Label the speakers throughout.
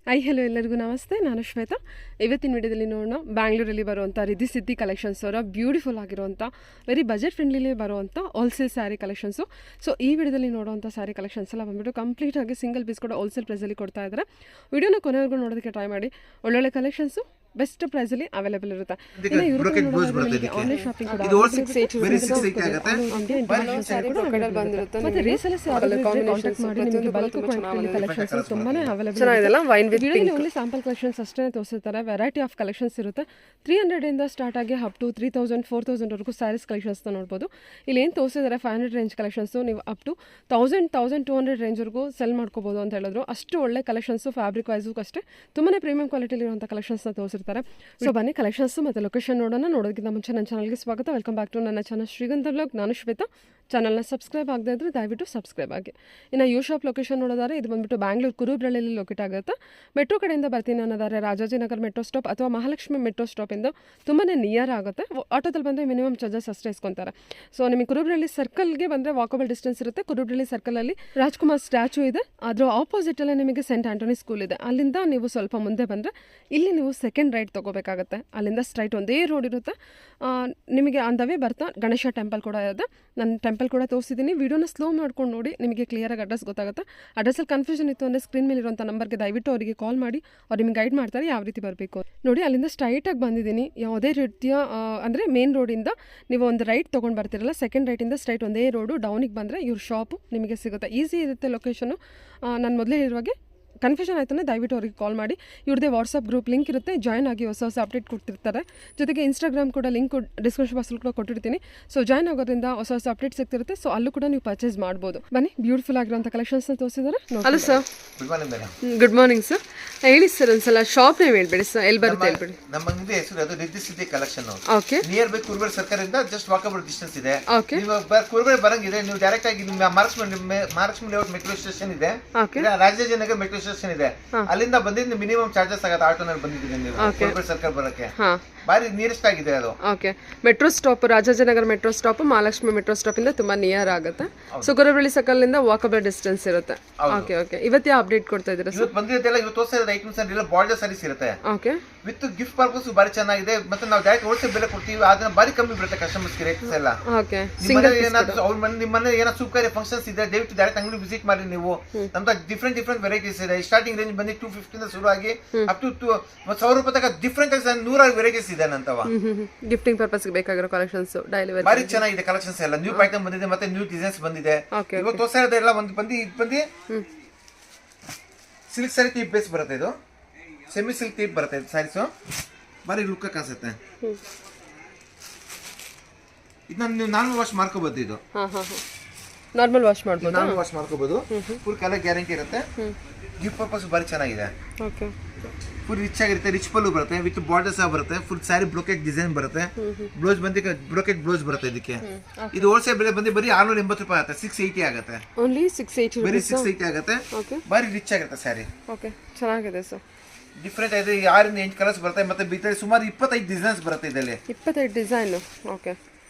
Speaker 1: Hello ಎಲ್ಲರಿಗೂ ನಮಸ್ತೆ. ನಾನು ಶ್ವೇತಾ. ಇವತ್ತಿನ ವಿಡಿಯೋದಲ್ಲಿ ನೋಡೋಣ ಬ್ಯಾಂಗ್ಳೂರಲ್ಲಿ ಬರುವಂಥ ರಿದ್ದಿ ಸಿದ್ದಿ ಕಲೆಕ್ಷನ್ಸ್ ಅವರ ಬ್ಯೂಟಿಫುಲ್ ಆಗಿರುವಂಥ ವೆರಿ ಬಜೆಟ್ ಫ್ರೆಂಡ್ಲಿಲಿ ಬರುವಂಥ ಹೋಲ್ಸೇಲ್ ಸ್ಯಾರಿ ಕಲೆಕ್ಷನ್ಸು. ಸೊ ಈ ವಿಡಿಯೋದಲ್ಲಿ ನೋಡುವಂಥ ಸ್ಯಾರಿ ಕಲೆಕ್ಷನ್ಸ್ ಎಲ್ಲ ಬಂದ್ಬಿಟ್ಟು ಕಂಪ್ಲೀಟಾಗಿ ಸಿಂಗಲ್ ಪೀಸ್ ಕೂಡ ಹೋಲ್ಸೇಲ್ ಪ್ರೈಸಲ್ಲಿ ಕೊಡ್ತಾ ಇದ್ದಾರೆ. ವಿಡಿಯೋನ ಕೊನೆವರೆಗೂ ನೋಡೋದಕ್ಕೆ ಟ್ರೈ ಮಾಡಿ. ಒಳ್ಳೊಳ್ಳೆ ಕಲೆಕ್ಷನ್ಸ್ ಬೆಸ್ಟ್ ಪ್ರೈಸಲ್ಲಿ ಅವೈಲೇಬಲ್ ಇರುತ್ತೆ. ಆನ್ಲೈನ್ ಶಾಪಿಂಗ್ ಕೂಡ ಮತ್ತೆ ರೀಸೆಲ್ಲರ್ಸ್ ಕಾಂಟ್ಯಾಕ್ಟ್ ಮಾಡಿ ನಿಮಗೆ ಬಲ್ಕ್ ಕ್ವಾಂಟಿಟಿ ಕಲೆಕ್ಷನ್ಸ್ ತುಂಬಾನೇ ಅವೈಲೇಬಲ್ ಇದೆ. ಓನ್ಲಿ ಸ್ಯಾಂಪಲ್ ಕಲೆಕ್ಷನ್ಸ್ ಅಷ್ಟೇ ತೋರಿಸ್ತಾರೆ. ವೆರೈಟಿ ಆಫ್ ಕಲೆಕ್ಷನ್ಸ್ ಇರುತ್ತೆ. 300 ಇಂದ ಸ್ಟಾರ್ಟ್ ಆಗಿ ಅಪ್ ಟು 3000 4000 ವರೆಗೂ ಸ್ಯಾರೀಸ್ ಕಲೆಕ್ಷನ್ಸ್ ನೋಡ್ಬೋದು. ಇಲ್ಲಿ ಏನು ತೋರಿಸಿದ್ದಾರೆ 500 ರೇಂಜ್ ಕಲೆಕ್ಷನ್ಸ್ ನೀವು ಅಪ್ ಟು 1200 ರೇಂಜ್ವರೆಗೂ ಸೆಲ್ ಮಾಡ್ಕೋಬಹುದು ಅಂತ ಹೇಳಿದ್ರು. ಅಷ್ಟು ಒಳ್ಳೆ ಕಲೆಕ್ಷನ್ಸ್ ಫ್ಯಾಬ್ರಿಕ್ ವೈಸು ಅಷ್ಟೇ ತುಂಬಾನೇ ಪ್ರೀಮಿಯಂ ಕ್ವಾಲಿಟಿಲಿ ಇರುವಂಥ ಕಲೆಕ್ಷನ್ಸ್ನ ತೋರಿಸಿರ್ತಾರೆ. ಸೊ ಬನ್ನಿ ಕಲೆಕ್ಷನ್ಸ್ ಮತ್ತು ಲೊಕೇಶನ್ ನೋಡೋಣ. ನೋಡೋದಕ್ಕಿಂತ ಮುಂಚೆ ನನ್ನ ಚಾನಲ್ಗೆ ಸ್ವಾಗತ. ವೆಲ್ಕಮ್ ಬ್ಯಾಕ್ ಟು ನನ್ನ ಚಾನಲ್ ಶ್ರೀಗಂಧ ಬ್ಲಾಗ್. ನಾನು ಶ್ವೇತಾ. ಚಾನಲ್ನ ಸಬ್ಸ್ಕ್ರೈಬ್ ಆಗದೆ ಇದ್ದರೆ ದಯವಿಟ್ಟು ಸಬ್ಸ್ಕ್ರೈಬ್ ಆಗಿ. ಇನ್ನು ಯು ಶಾಪ್ ಲೊಕೇಶನ್ ನೋಡೋದಾದ್ರೆ ಇದು ಬಂದುಬಿಟ್ಟು ಬ್ಯಾಂಗ್ಳೂರು ಕುರುಬ್ರಳ್ಳಿಯಲ್ಲಿ ಲೊಕೇಟ್ ಆಗುತ್ತೆ. ಮೆಟ್ರೋ ಕಡೆಯಿಂದ ಬರ್ತೀನಿ ಅನ್ನೋದಾದ್ರೆ ರಾಜಾಜಿನಗರ್ ಮೆಟ್ರೋ ಸ್ಟಾಪ್ ಅಥವಾ ಮಹಾಲಕ್ಷ್ಮಿ ಮೆಟ್ರೋ ಸ್ಟಾಪಿಂದ ತುಂಬಾ ನಿಯರ್ ಆಗುತ್ತೆ. ಆಟೋದಲ್ಲಿ ಬಂದರೆ ಮಿನಿಮಮ್ ಚಾರ್ಜಸ್ ಅಷ್ಟೇ ಇಸ್ಕೊತಾರೆ. ಸೊ ನಿಮಗೆ ಕುರುಬ್ರಳ್ಳಿ ಸರ್ಕಲ್ಗೆ ಬಂದರೆ ವಾಕಬಲ್ ಡಿಸ್ಟೆನ್ಸ್ ಇರುತ್ತೆ. ಕುರುಬ್ರಳ್ಳಿ ಸರ್ಕಲಲ್ಲಿ ರಾಜ್ಕುಮಾರ್ ಸ್ಟ್ಯಾಚು ಇದೆ. ಅದರ ಆಪೋಸಿಟಲ್ಲೇ ನಿಮಗೆ ಸೆಂಟ್ ಆಂಟೋನಿ ಸ್ಕೂಲ್ ಇದೆ. ಅಲ್ಲಿಂದ ನೀವು ಸ್ವಲ್ಪ ಮುಂದೆ ಬಂದರೆ ಇಲ್ಲಿ ನೀವು ಸೆಕೆಂಡ್ ರೈಟ್ ತೊಗೋಬೇಕಾಗುತ್ತೆ. ಅಲ್ಲಿಂದ ಸ್ಟ್ರೈಟ್ ಒಂದೇ ರೋಡ್ ಇರುತ್ತೆ. ನಿಮಗೆ ಅಂದವೇ ಬರ್ತಾ ಗಣೇಶ ಟೆಂಪಲ್ ಕೂಡ ಇದೆ. ನಾನು ಟೆಂಪಲ್ ಕೂಡ ತೋರಿಸಿದ್ದೀನಿ. ವೀಡಿಯೋನ ಸ್ಲೋ ಮಾಡ್ಕೊಂಡು ನೋಡಿ, ನಿಮಗೆ ಕ್ಲಿಯರಾಗಿ ಅಡ್ರೆಸ್ ಗೊತ್ತಾಗುತ್ತೆ. ಅಡ್ರೆಸ್ಸಲ್ಲಿ ಕನ್ಫ್ಯೂಷನ್ ಇತ್ತು ಅಂದರೆ ಸ್ಕ್ರೀನ್ ಮೇಲೆ ಇರುವಂಥ ನಂಬರ್ಗೆ ದಯವಿಟ್ಟು ಅವರಿಗೆ ಕಾಲ್ ಮಾಡಿ ಅವ್ರು ನಿಮಗೆ ಗೈಡ್ ಮಾಡ್ತಾರೆ ಯಾವ ರೀತಿ ಬರಬೇಕು ನೋಡಿ. ಅಲ್ಲಿಂದ ಸ್ಟ್ರೈಟಾಗಿ ಬಂದಿದ್ದೀನಿ. ಯಾವುದೇ ರೀತಿಯ ಅಂದರೆ ಮೇನ್ ರೋಡಿಂದ ನೀವು ಒಂದು ರೈಟ್ ತೊಗೊಂಡು ಬರ್ತಿರಲ್ಲ, ಸೆಕೆಂಡ್ ರೈಟಿಂದ ಸ್ಟ್ರೈಟ್ ಒಂದೇ ರೋಡು ಡೌನಿಗೆ ಬಂದರೆ ಇವ್ರ ಶಾಪು ನಿಮಗೆ ಸಿಗುತ್ತೆ. ಈಸಿ ಇರುತ್ತೆ ಲೊಕೇಶನು. ನಾನು ಮೊದಲೇ ಹೇಳಿರುವಾಗೆ ಕನ್ಫ್ಯೂಷನ್ ಆಯ್ತು ಅಂದರೆ ದಯವಿಟ್ಟು ಅವ್ರಿಗೆ ಕಾಲ್ ಮಾಡಿ. ಇವ್ರದ್ದೇ ವಾಟ್ಸಪ್ ಗ್ರೂಪ್ ಲಿಂಕ್ ಇರುತ್ತೆ. ಜಾಯ್ನ್ ಆಗಿ ಹೊಸ ಅಪ್ಡೇಟ್ ಕೊಡ್ತಿರ್ತಾರೆ. ಜೊತೆಗೆ ಇನ್ಸ್ಟಾಗ್ರಾಮ್ ಕೂಡ ಲಿಂಕ್ ಡಿಸ್ಕ್ರಿಪ್ಷನ್ ಬಾಕ್ಸಲ್ಲಿ ಕೂಡ ಕೊಟ್ಟಿರ್ತೀನಿ. ಸೊ ಜಾಯ್ನ್ ಆಗೋದ್ರಿಂದ ಹೊಸ ಅಪ್ಡೇಟ್ ಸಿಗ್ತಿರುತ್ತೆ. ಸೊ ಅಲ್ಲೂ ಕೂಡ ನೀವು ಪರ್ಚೇಸ್ ಮಾಡ್ಬೋದು. ಬನ್ನಿ, ಬ್ಯೂಟಿಫುಲ್ ಆಗಿರುವಂಥ ಕಲೆಕ್ಷನ್ಸ್ನ ತೋರಿಸಿದ್ದಾರೆ. Hello sir, good morning sir. ಹೇಳಿ ಸರ್, ಒಂದ್ಸಲ ಶಾಪ್ ನೇಮ್ ಹೇಳ್ಬೇಡಿ ಸರ್, ಎಲ್ಲಿ ಬರುತ್ತೆ ಹೇಳ್ಬೇಡಿ.
Speaker 2: ನಮ್ಮ ಅಂಗಡಿ ಹೆಸರು ಅದು ರಿದ್ದಿ ಸಿದ್ದಿ ಕಲೆಕ್ಷನ್.
Speaker 1: ಓಕೆ,
Speaker 2: ನಿಯರ್ ಬೈ ಕುರುಬರ ಸರ್ಕಾರದಿಂದ ಜಸ್ಟ್ ವಾಕಬಲ್ ಡಿಸ್ಟೆನ್ಸ್ ಇದೆ.
Speaker 1: ಓಕೆ,
Speaker 2: ನೀವು ಕುರುಬರ ಬರಂಗಿದೆ, ನೀವು ಡೈರೆಕ್ಟ್ ಆಗಿ ನಿಮ್ಮ ಮಹಾಲಕ್ಷ್ಮಿ ಲೇಔಟ್ ಮೆಟ್ರೋ ಸ್ಟೇಷನ್ ಇದೆ, ರಾಜಾಜಿನಗರ್ ಮೆಟ್ರೋ ಸ್ಟೇಷನ್ ಇದೆ. ಅಲ್ಲಿಂದ ಬಂದಿದ್ದು ಮಿನಿಮಮ್ ಚಾರ್ಜಸ್ ಆಗುತ್ತೆ. ಆಟೋನಲ್ಲಿ ಬಂದಿದ್ದೀವಿ ನೀವು ಕುರುಬರ ಸರ್ಕಾರ ಬರಕ್ಕೆ ಬಾರಿ ನಿಯರೆಸ್ಟ್ ಆಗಿದೆ ಅದು.
Speaker 1: Okay, metro stop Rajajinagar metro stop Mahalakshmi metro stop ಇಂದ ತುಂಬಾ ನಿಯರ್ ಆಗುತ್ತೆ. ಸೊ ಕುರುಬಳ್ಳಿ ಸರ್ಕಲ್ ಇಂದ ವಾಕಬಲ್ ಡಿಸ್ಟೆನ್ಸ್ ಇರುತ್ತೆ. ಓಕೆ ಓಕೆ, ಇವತ್ತು ಯಾವ ಅಪ್ಡೇಟ್ ಕೊಡ್ತಾ ಇದ್ದೀರಾ ಸರ್?
Speaker 2: ಇವತ್ತು ಬಂದಿರೋದೆಲ್ಲ ಇವತ್ತು ತೋರಿಸಿದ ಐಟಮ್ಸ್ ಎಲ್ಲ ಬಾರ್ಡರ್ ಸಾರೀಸ್ ಇರುತ್ತೆ.
Speaker 1: ಓಕೆ,
Speaker 2: ವಿತ್ ಗಿಫ್ಟ್ ಪರ್ಪಸ್ ಬಾರಿ ಚೆನ್ನಾಗಿದೆ. ಮತ್ತೆ ನಾವು ಡೈರೆಕ್ಟ್ ಹೋಲ್ಸೇಲ್ ಬೆಲೆ ಕೊಡ್ತೀವಿ. ಅದನ್ನ ಬಾರಿ ಕಮ್ಮಿ ಬರುತ್ತೆ ಕಸ್ಟಮರ್ಸ್ ರೇಟ್ಸ್ ಎಲ್ಲ.
Speaker 1: ಓಕೆ,
Speaker 2: ಏನಾದ್ರು ಅವ್ರ ಮನೆ ನಿಮ್ಮ ಮನೆ ಏನೋ ಸೂಪರ್ ಫಂಕ್ಷನ್ಸ್ ಇದೆ, ದಯವಿಟ್ಟು ಡೈರೆಕ್ಟ್ ಅಂಗಡಿ ವಿಸಿಟ್ ಮಾಡಿ. ನೀವು ನಮ್ದು ಡಿಫ್ರೆಂಟ್ ವೆರೈಟೀಸ್ ಇದೆ. ಸ್ಟಾರ್ಟಿಂಗ್ ರೇಂಜ್ ಬಂದು 250 ಇಂದ ಶುರು ಆಗಿ ಅಪ್ ಟು 1000 ರೂಪಾಯಿ ತನಕ ಡಿಫ್ರೆಂಟ್ 100 ವೆರೈಟೀಸ್ ಇದೆ ನಂತವ.
Speaker 1: ಗಿಫ್ಟಿಂಗ್ ಪರ್ಪಸ್ ಬಾಗಿರೋ ಕಲೆಕ್ಷನ್ಸ್ ಡೈಲಿ ವೇರ್
Speaker 2: ಬಾರಿ ಚೆನ್ನಾಗಿದೆ ಕಲೆಕ್ಷನ್ಸ್ ಎಲ್ಲ. ನ್ಯೂ ಪ್ಯಾಟರ್ನ್ ಬಂದಿದೆ, ಮತ್ತೆ ನ್ಯೂ ಡಿಸೈನ್ಸ್ ಬಂದಿದೆ. ಇವತ್ತು ಹೊಸದೆಲ್ಲ ಬಂದು ಸಿಲ್ಕ್ ಸ್ಯಾರಿ ಟೈಪ್ ಬೇಸ್ ಬರುತ್ತೆ. ಇದು ಸೆಮಿ ಸಿಲ್ಕ್ ಟೈಪ್ ಬರುತ್ತೆ. ಇದು ಸ್ಯಾರೀಸ್ ಬಾರಿ ಲುಕ್ ಕಾಣಿಸುತ್ತೆ. ಇದನ್ನ ನೀವು ನಾರ್ಮಲ್ ವಾಶ್ ಮಾಡ್ಕೋಬಹುದು. ಇದು
Speaker 1: ನಾರ್ಮಲ್ ವಾಶ್ ಮಾಡ್ಬೋದು.
Speaker 2: ನಾರ್ಮಲ್ ವಾಶ್ ಮಾಡ್ಕೋಬಹುದು. ಫುಲ್ ಕಲರ್ ಗ್ಯಾರಂಟಿ ಇರುತ್ತೆ. ಗಿಫ್ಟ್ ಪರ್ಪಸ್ ಬಾರಿ ಚೆನ್ನಾಗಿದೆ.
Speaker 1: ಓಕೆ,
Speaker 2: ಫುಲ್ ರಿಚ್ ಆಗಿರುತ್ತೆ. ರಿಚ್ ಪಲ್ಲು ಬರುತ್ತೆ, ವಿತ್ ಬಾರ್ಡರ್ಸ್ ಬರುತ್ತೆ. ಫುಲ್ ಸ್ಯಾರಿ ಬ್ರೋಕೆಟ್ ಡಿಸೈನ್ ಬರುತ್ತೆ. ಬ್ಲೌಸ್ ಬ್ರೋಕೆಟ್ ಬ್ಲೌಸ್ ಬರುತ್ತೆ ಇದಕ್ಕೆ. ಇದು ಹೋಲ್ಸೇಲ್ ಬೆಲೆ ಬಂದು ಬರೀ 680 ರೂಪಾಯಿ ಆಗುತ್ತೆ. 680 ಆಗುತ್ತೆ.
Speaker 1: ಓನ್ಲಿ 680
Speaker 2: ಬರೀ 680 ಆಗುತ್ತೆ. ಬಾರಿ ರಿಚ್ ಆಗುತ್ತೆ ಸ್ಯಾರಿ.
Speaker 1: ಓಕೆ, ಚೆನ್ನಾಗಿದೆ ಸರ್.
Speaker 2: ಡಿಫ್ರೆಂಟ್ ಆಗಿದೆ. 6 ಇಂದ 8 ಕಲರ್ಸ್ ಬರುತ್ತೆ. ಮತ್ತೆ ಬಿತ್ತಲ್ಲಿ ಸುಮಾರು 25 ಡಿಸೈನ್ಸ್ ಬರುತ್ತೆ ಇದರಲ್ಲಿ.
Speaker 1: 25 ಡಿಸೈನ್. ಓಕೆ,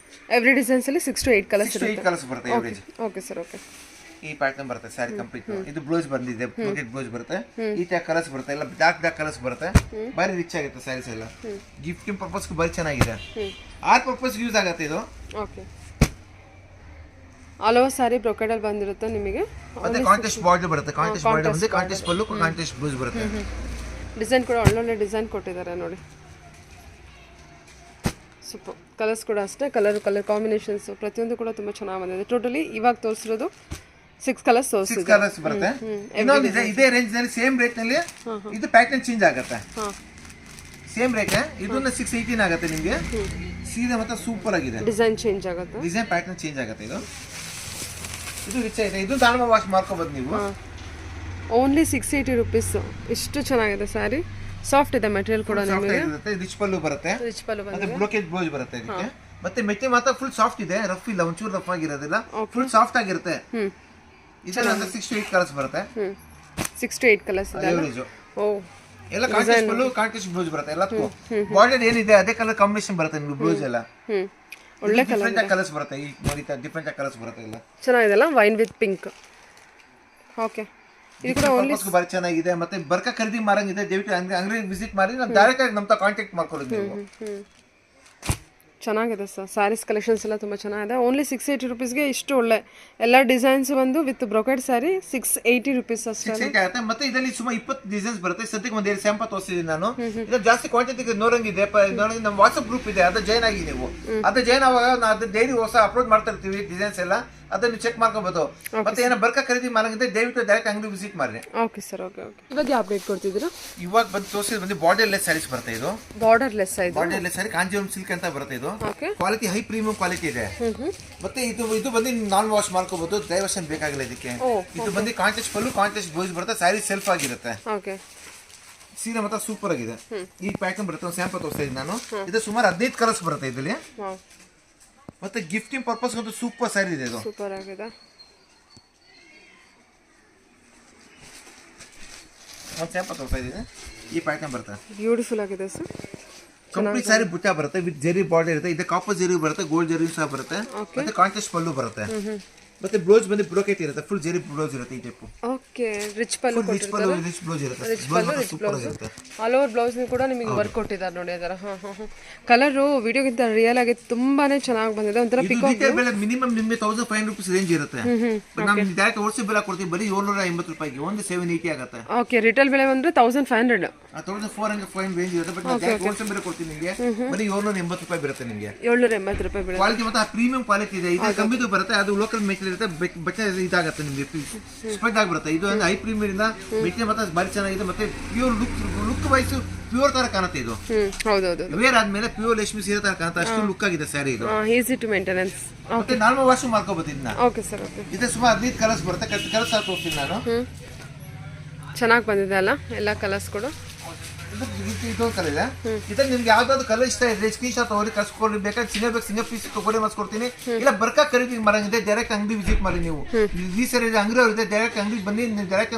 Speaker 1: ಎವ್ರಿ ಡಿಸೈನ್ಸ್ ಅಲ್ಲಿ 6 to 8 ಕಲರ್ಸ್ ಇರುತ್ತೆ.
Speaker 2: 8 ಕಲರ್ಸ್ ಬರುತ್ತೆ ಎವರೇಜ್.
Speaker 1: Okay sir. ಓಕೆ,
Speaker 2: ಈ ಪ್ಯಾಟರ್ನ್ ಬರುತ್ತೆ ಸ್ಯಾರಿ ಕಂಪ್ಲೀಟ್. ಇದು ಬ್ಲೌಸ್ ಬಂದಿದೆ, ಬ್ರೋಕೆಟ್ ಬ್ಲೌಸ್ ಬರುತ್ತೆ. ಈ ಟೈಪ್ ಕಲರ್ಸ್ ಬರುತ್ತೆ. ಎಲ್ಲ ಡಾರ್ಕ್ ಕಲರ್ಸ್ ಬರುತ್ತೆ. ಬಾರಿ ರಿಚ್ ಆಗುತ್ತೆ ಸ್ಯಾರೀಸ್ ಎಲ್ಲ. ಗಿಫ್ಟಿಂಗ್ ಪರ್ಪಸ್ ಬಾರಿ ಚೆನ್ನಾಗಿದೆ. ಆರ್ ಪರ್ಪಸ್ ಯೂಸ್ ಆಗುತ್ತೆ ಇದು.
Speaker 1: ಓಕೆ, ಆಲ್ ಓವರ್ ಸ್ಯಾರಿ ಬ್ರೋಕೆಡಲ್ಲಿ ಬಂದಿರುತ್ತೆ ನಿಮಗೆ.
Speaker 2: ಮತ್ತೆ ಕಾಂಟ್ರಾಸ್ಟ್ ಬಾರ್ಡರ್ ಬರುತ್ತೆ. ಕಾಂಟ್ರಾಸ್ಟ್ ಬಾರ್ಡರ್ ಬಂದು ಕಾಂಟ್ರಾಸ್ಟ್ ಪಲ್ಲು, ಕಾಂಟ್ರಾಸ್ಟ್ ಬ್ಲೌಸ್ ಬರುತ್ತೆ.
Speaker 1: ಡಿಸೈನ್ ಕೂಡ ಒಳ್ಳೊಳ್ಳೆ ಡಿಸೈನ್ ಕೊಟ್ಟಿದ್ದಾರೆ ನೋಡಿ. ಸೂಪರ್. ಕಲರ್ಸ್ ಕೂಡ ಅಷ್ಟೇ. ಕಲರ್ ಕಾಂಬಿನೇಷನ್ಸ್ ಪ್ರತಿಯೊಂದು ಕೂಡ ತುಂಬ ಚೆನ್ನಾಗಿ ಬಂದಿದೆ. ಟೋಟಲಿ ಇವಾಗ ತೋರಿಸಿರೋದು 6 ಕಲರ್ಸ್ ತೋರಿಸಿದೆ.
Speaker 2: 6 ಕಲರ್ಸ್ ಬರುತ್ತೆ. ಇನ್ನೊಂದು ಇದೆ ಇದೇ ರೇಂಜ್ ನಲ್ಲಿ ಸೇಮ್ ರೇಟ್ ನಲ್ಲಿ. ಇದು ಪ್ಯಾಟರ್ನ್ ಚೇಂಜ್ ಆಗುತ್ತೆ. Same rate. ಇದನ್ನ 618 ಆಗುತ್ತೆ ನಿಮಗೆ. ಸೀರೆ ಮತ್ತೆ ಸೂಪರ್ ಆಗಿದೆ.
Speaker 1: ಡಿಸೈನ್ ಚೇಂಜ್ ಆಗುತ್ತೆ.
Speaker 2: ಡಿಸೈನ್ ಪ್ಯಾಟರ್ನ್ ಚೇಂಜ್ ಆಗುತ್ತೆ. ಇದು ರಿಚ್ ಆಗಿದೆ. ಇದು ನಾರ್ಮಲ್ ವಾಶ್ ಮಾಡ್ಕೋಬಹುದು ನೀವು.
Speaker 1: Only 680 rupees. ಇಷ್ಟು ಚೆನ್ನಾಗಿದೆ ಸ್ಯಾರಿ. ಸಾಫ್ಟ್ ಇದೆ ಮೆಟೀರಿಯಲ್ ಕೂಡ ನಿಮಗೆ.
Speaker 2: ರಿಚ್ ಪಲ್ಲು ಬರುತ್ತೆ.
Speaker 1: ರಿಚ್ ಪಲ್ಲು
Speaker 2: ಮತ್ತೆ ಬ್ರೋಕೆಟ್ ಬ್ಲೌಸ್ ಬರುತ್ತೆ ಇದಕ್ಕೆ. ಮತ್ತೆ ಮೆಟೀರಿಯಲ್ ಮಾತ್ರ ಫುಲ್ ಸಾಫ್ಟ್ ಇದೆ. ರಫ್ ಇಲ್ಲ, ಒಂಚೂರು ರಫ್ ಆಗಿರೋದಿಲ್ಲ. ಫುಲ್ ಸಾಫ್ಟ್ ಆಗಿರುತ್ತೆ. ಇದೆಲ್ಲ 6 to 8 ಕಲರ್ಸ್ ಬರುತ್ತೆ.
Speaker 1: 6 to 8 ಕಲರ್ಸ್ ಇದೆ. ಓ,
Speaker 2: ಎಲ್ಲ ಕಾಂಟ್ರಾಸ್ಟ್ ಪಲ್ಲು, ಕಾಂಟ್ರಾಸ್ಟ್ ಬ್ಲೌಸ್ ಬರುತ್ತೆ. ಎಲ್ಲದಕ್ಕೂ ಬಾರ್ಡರ್ ಏನಿದೆ ಅದೇ ಕಲರ್ ಕಾಂಬಿನೇಷನ್ ಬರುತ್ತೆ ನಿಮಗೆ. ಬ್ಲೌಸ್ ಎಲ್ಲ
Speaker 1: ಒಳ್ಳೆ
Speaker 2: ಡಿಫ್ರೆಂಟ್ ಕಲರ್ಸ್ ಬರುತ್ತೆ. ಈ ನೋಡಿ ಡಿಫ್ರೆಂಟ್ ಕಲರ್ಸ್ ಬರುತ್ತೆ. ಎಲ್ಲ
Speaker 1: ಚೆನ್ನಾಗಿದೆ ಅಲ್ಲ, ವೈನ್ ವಿತ್ ಪಿಂಕ್. ಓಕೆ,
Speaker 2: ಬಾರಿ ಚೆನ್ನಾಗಿದೆ. ಮತ್ತೆ ಬರ್ಕ ಖರೀದಿ ಮಾರಂಗಿದೆ, ದಯವಿಟ್ಟು ಅಂಗಡಿ ವಿಸಿಟ್ ಮಾಡಿ, ನಾವು ಡೈರೆಕ್ಟ್ ಆಗಿ ನಮ್ಮ ಕಾಂಟ್ಯಾಕ್ಟ್ ಮಾಡ್ಕೊಳ್ಳಿ ನೀವು.
Speaker 1: ಚೆನ್ನಾಗಿದೆ ಸರ್, ಸ್ಯಾರೀಸ್ ಕಲೆಕ್ಷನ್ಸ್ ಎಲ್ಲ ತುಂಬ ಚೆನ್ನಾಗಿದೆ. ಓನ್ಲಿ 680 ರುಪೀಸ್ಗೆ ಇಷ್ಟು ಒಳ್ಳೆ ಎಲ್ಲ ಡಿಸೈನ್ಸ್ ಬಂದು ವಿತ್ ಬ್ರೊಕೆಡ್ ಸ್ಯಾರಿ 680 ರುಪೀಸ್ ಅಷ್ಟೇ
Speaker 2: ಆಗುತ್ತೆ. ಮತ್ತೆ ಇದರಲ್ಲಿ ಸುಮಾರು 20 ಡಿಸೈನ್ಸ್ ಬರುತ್ತೆ. ಸದ್ಯಕ್ಕೆ ಒಂದ್ 2 ಸ್ಯಾಂಪಲ್ ತೋರಿಸಿದ್ದೀನಿ ನಾನು. ಇದು ಜಾಸ್ತಿ ಕ್ವಾಂಟಿಟಿ ನೋಡಂಗಿದೆ. ನಮ್ಮ ವಾಟ್ಸ್ಆಪ್ ಗ್ರೂಪ್ ಇದೆ, ಅದು ಜಾಯ್ನ್ ಆಗಿ ನೀವು. ಅದು ಜಾಯ್ನ್ ಆವಾಗ ನಾವು ಡೈಲಿ ಹೊಸ ಅಪ್ಲೋಡ್ ಮಾಡ್ತಾ ಇರ್ತೀವಿ ಡಿಸೈನ್ಸ್ ಎಲ್ಲ, ಅದನ್ನು ಚೆಕ್ ಮಾಡ್ಕೋಬಹುದು. ಮತ್ತೆ ಏನೋ ಬರ್ಕ ಖರೀದಿ ಮಾಡಂಗಿದ್ರೆ ದಯವಿಟ್ಟು ಡೈರೆಕ್ಟ್ ಅಂಗಡಿ ವಿಸಿಟ್ ಮಾಡಿ.
Speaker 1: Okay sir, okay. ಇವಾಗ ಯಾವ ಅಪ್ಡೇಟ್ ಕೊಡ್ತಿದ್ದೀರಾ?
Speaker 2: ಇವಾಗ ಬಂದು ತೋರಿಸಿದ್ರೆ ಬಂದು ಬಾರ್ಡರ್ಲೆಸ್ ಸ್ಯಾರೀಸ್ ಬರುತ್ತೆ. ಇದು
Speaker 1: ಬಾರ್ಡರ್ಲೆಸ್
Speaker 2: ಸ್ಯಾರಿ ಕಾಂಜೀವರಂ ಸಿಲ್ಕ್ ಅಂತ ಬರುತ್ತೆ. ಇದು ಕ್ವಾಲಿಟಿ ಹೈ ಪ್ರೀಮಿಯಂ ಕ್ವಾಲಿಟಿ ಇದೆ. ಮತ್ತೆ ಇದು ಬಂದು ನಾನ್ ವಾಶ್ ಮಾಡ್ಕೋಬಹುದು, ಡ್ರೈ ವಾಶ್ ಬೇಕಾಗಿಲ್ಲ ಇದಕ್ಕೆ. ಇದು ಬಂದು ಕಾಂಟ್ರಾಸ್ಟ್ ಪಲ್ಲು, ಕಾಂಟ್ರಾಸ್ಟ್ ಬ್ಲೌಸ್ ಬರುತ್ತೆ, ಸ್ಯಾರಿ ಸೆಲ್ಫ್ ಆಗಿರುತ್ತೆ. ಸೀರೆ ಮಾತ್ರ ಸೂಪರ್ ಆಗಿದೆ. ಈ ಪ್ಯಾಟರ್ನ್ ಬರುತ್ತೆ, ಒಂದು ಸ್ಯಾಂಪಲ್ ತೋರಿಸ್ತಾ ಇದ್ದೀನಿ ನಾನು. ಇದು ಸುಮಾರು 15 ಕಲರ್ಸ್ ಬರುತ್ತೆ ಇದರಲ್ಲಿ. ಮತ್ತೆ ಗಿಫ್ಟಿಂಗ್ ಪರ್ಪಸ್ ಒಂದು ಸೂಪರ್ ಸ್ಯಾರಿ ಇದೆ. ಇದು
Speaker 1: ಸೂಪರ್ ಆಗಿದೆ.
Speaker 2: ಒಂದು ಸ್ಯಾಂಪಲ್ ತೋರಿಸ್ತಾ ಇದ್ದೀನಿ. ಈ ಪ್ಯಾಟರ್ನ್ ಬರುತ್ತೆ,
Speaker 1: ಬ್ಯೂಟಿಫುಲ್ ಆಗಿದೆ ಸರ್.
Speaker 2: ಕಂಪ್ಲೀಟ್ ಸ್ಯಾರಿ ಬುಟ್ಟ ಬರುತ್ತೆ, ವಿತ್ ಜರಿ ಬಾರ್ಡರ್ ಇರುತ್ತೆ. ಇದು ಕಾಪರ್ ಜರಿ ಬರುತ್ತೆ, ಗೋಲ್ಡ್ ಜರಿ ಸಹ ಬರುತ್ತೆ. ಮತ್ತೆ ಕಾಂಟ್ರಾಸ್ಟ್ ಪಲ್ಲು ಬರುತ್ತೆ. ಮತ್ತೆ ಬ್ಲೌಸ್ ಬಂದು ಬ್ರೋಕೆಟ್ ಇರುತ್ತೆ, ಫುಲ್ ಜರಿ ಬ್ಲೌಸ್ ಇರುತ್ತೆ. ಈ ಟೈಪ್
Speaker 1: ಓಕೆ, ರಿಚ್ ಪಲ್ಲು ಕೊಟ್ಟಿದ್ದಾರೆ,
Speaker 2: ರಿಚ್ ಬ್ಲೌಸ್ ಇರುತ್ತೆ. ಬ್ಲೌಸ್ ಸೂಪರ್ ಆಗಿರುತ್ತೆ.
Speaker 1: ಆಲ್ ಓವರ್ ಬ್ಲೌಸ್ ಕೂಡ ನಿಮಗೆ ವರ್ಕ್ ಕೊಟ್ಟಿದ್ದಾರೆ ನೋಡಿ. ಅದರ ಕಲರ್ ವಿಡಿಯೋಗಿಂತ ರಿಯಲ್ ಆಗಿ ತುಂಬಾನೇ ಚೆನ್ನಾಗಿ ಬಂದಿದೆ. ಒಂಥರ ಪಿಕಾಕ್
Speaker 2: ಬೆಲೆ ಮಿನಿಮಮ್ ನಿಮಗೆ 1500 ರೂಪೀಸ್ ರೇಂಜ್ ಇರುತ್ತೆ. ನಾವು ಡೈರೆಕ್ಟ್ ಹೋಲ್ಸೇಲ್ ಬೆಲೆ ಕೊಡ್ತೀವಿ, ಬರೀ 750 ರೂಪಾಯಿಗೆ ಒಂದು 780 ಆಗುತ್ತೆ.
Speaker 1: ಓಕೆ, ರಿಟೇಲ್ ಬೆಲೆ ಬಂದ್ರೆ 1500
Speaker 2: 1400 ರೇಂಜ್ ಇರುತ್ತೆ. ಬಟ್ ನಾವು ಹೋಲ್ಸೇಲ್ ಬೆಲೆ ಕೊಡ್ತೀವಿ ನಿಮಗೆ, ಬರೀ 780 ರೂಪಾಯಿ ಬರುತ್ತೆ ನಿಮಗೆ.
Speaker 1: 780 ರೂಪಾಯಿ ಬೀಳುತ್ತೆ.
Speaker 2: ಕ್ವಾಲಿಟಿ ಮತ್ತೆ ಪ್ರೀಮಿಯಂ ಕ್ವಾಲಿಟಿ ಇದೆ. ಇದು ಕಮ್ಮಿದು ಬರುತ್ತೆ, ಅದು ಲೋಕಲ್ ಮೆಟೀರಿಯಲ್ ಇರುತ್ತೆ. ಬಟ್ಟೆ ಇದಾಗುತ್ತೆ ನಿಮಗೆ, ಸ್ಪ್ರೆಡ್ ಆಗಿ ಬರುತ್ತೆ. ಇದು ಹೈ ಪ್ರೀಮಿಯಂ ಇಂದ ಮೆಟೀರಿಯಲ್ ಮತ್ತೆ ಬಾರಿ ಚೆನ್ನಾಗಿದೆ. ಮತ್ತೆ ಪ್ಯೂರ್ ಲುಕ್ ವೈಸ್ ಪ್ಯೂರ್ ತರ ಕಾಣುತ್ತೆ. ಇದು
Speaker 1: ಹೌದೌದು,
Speaker 2: ವೇರ್ ಆದ್ಮೇಲೆ ಪ್ಯೂರ್ ರೇಷ್ಮೆ ಸೀರೆ ತರ ಕಾಣುತ್ತೆ, ಅಷ್ಟು ಲುಕ್ ಆಗಿದೆ ಸ್ಯಾರಿ. ಇದು
Speaker 1: ಈಸಿ ಟು ಮೇಂಟೆನೆನ್ಸ್.
Speaker 2: ಮತ್ತೆ ನಾರ್ಮಲ್ ವಾಶ್ ಮಾಡ್ಕೋಬಹುದು ಇದನ್ನ.
Speaker 1: Okay sir, okay.
Speaker 2: ಇದು ಸುಮಾರು 15 ಕಲರ್ಸ್ ಬರುತ್ತೆ. ಕಲರ್ಸ್ ತೋರಿಸ್ತೀನಿ ನಾನು.
Speaker 1: ಚೆನ್ನಾಗಿ ಬಂದಿದೆ ಅಲ್ಲ ಎಲ್ಲ ಕಲರ್ಸ್ ಕೂಡ.
Speaker 2: ಇದೊಂದು ಕಲರ್ ಇದೆ. ಇದ್ರಲ್ಲಿ ನಿಮ್ಗೆ ಯಾವ್ದಾದ್ರು ಕಲರ್ ಇಷ್ಟ ಇದ್ರೆ ಸ್ಕ್ರೀನ್ ಶಾಟ್ ತಗೊಳ್ಳಿ, ಕಳ್ಸ್ಕೊಳ್ಳಿ. ಬೇಕಾದ್ರೆ ಸಿಂಗಲ್ ಪೀಸ್ ತಗೊಳ್ಳಿ, ಮಾಡಿಸ್ಕೊಡ್ತೀನಿ. ಇಲ್ಲ ಬರ್ಕ ಖರೀದಿ ಮಾಡಂಗಿದೆ ಡೈರೆಕ್ಟ್ ಅಂಗಡಿ ವಿಸಿಟ್ ಮಾಡಿ ನೀವು. ಈ ಸರಿ ಅಂಗಡಿ ಅವ್ರಿದೆ, ಡೈರೆಕ್ಟ್ ಅಂಗಡಿ ಬಂದು ನೀವು ಡೈರೆಕ್ಟ್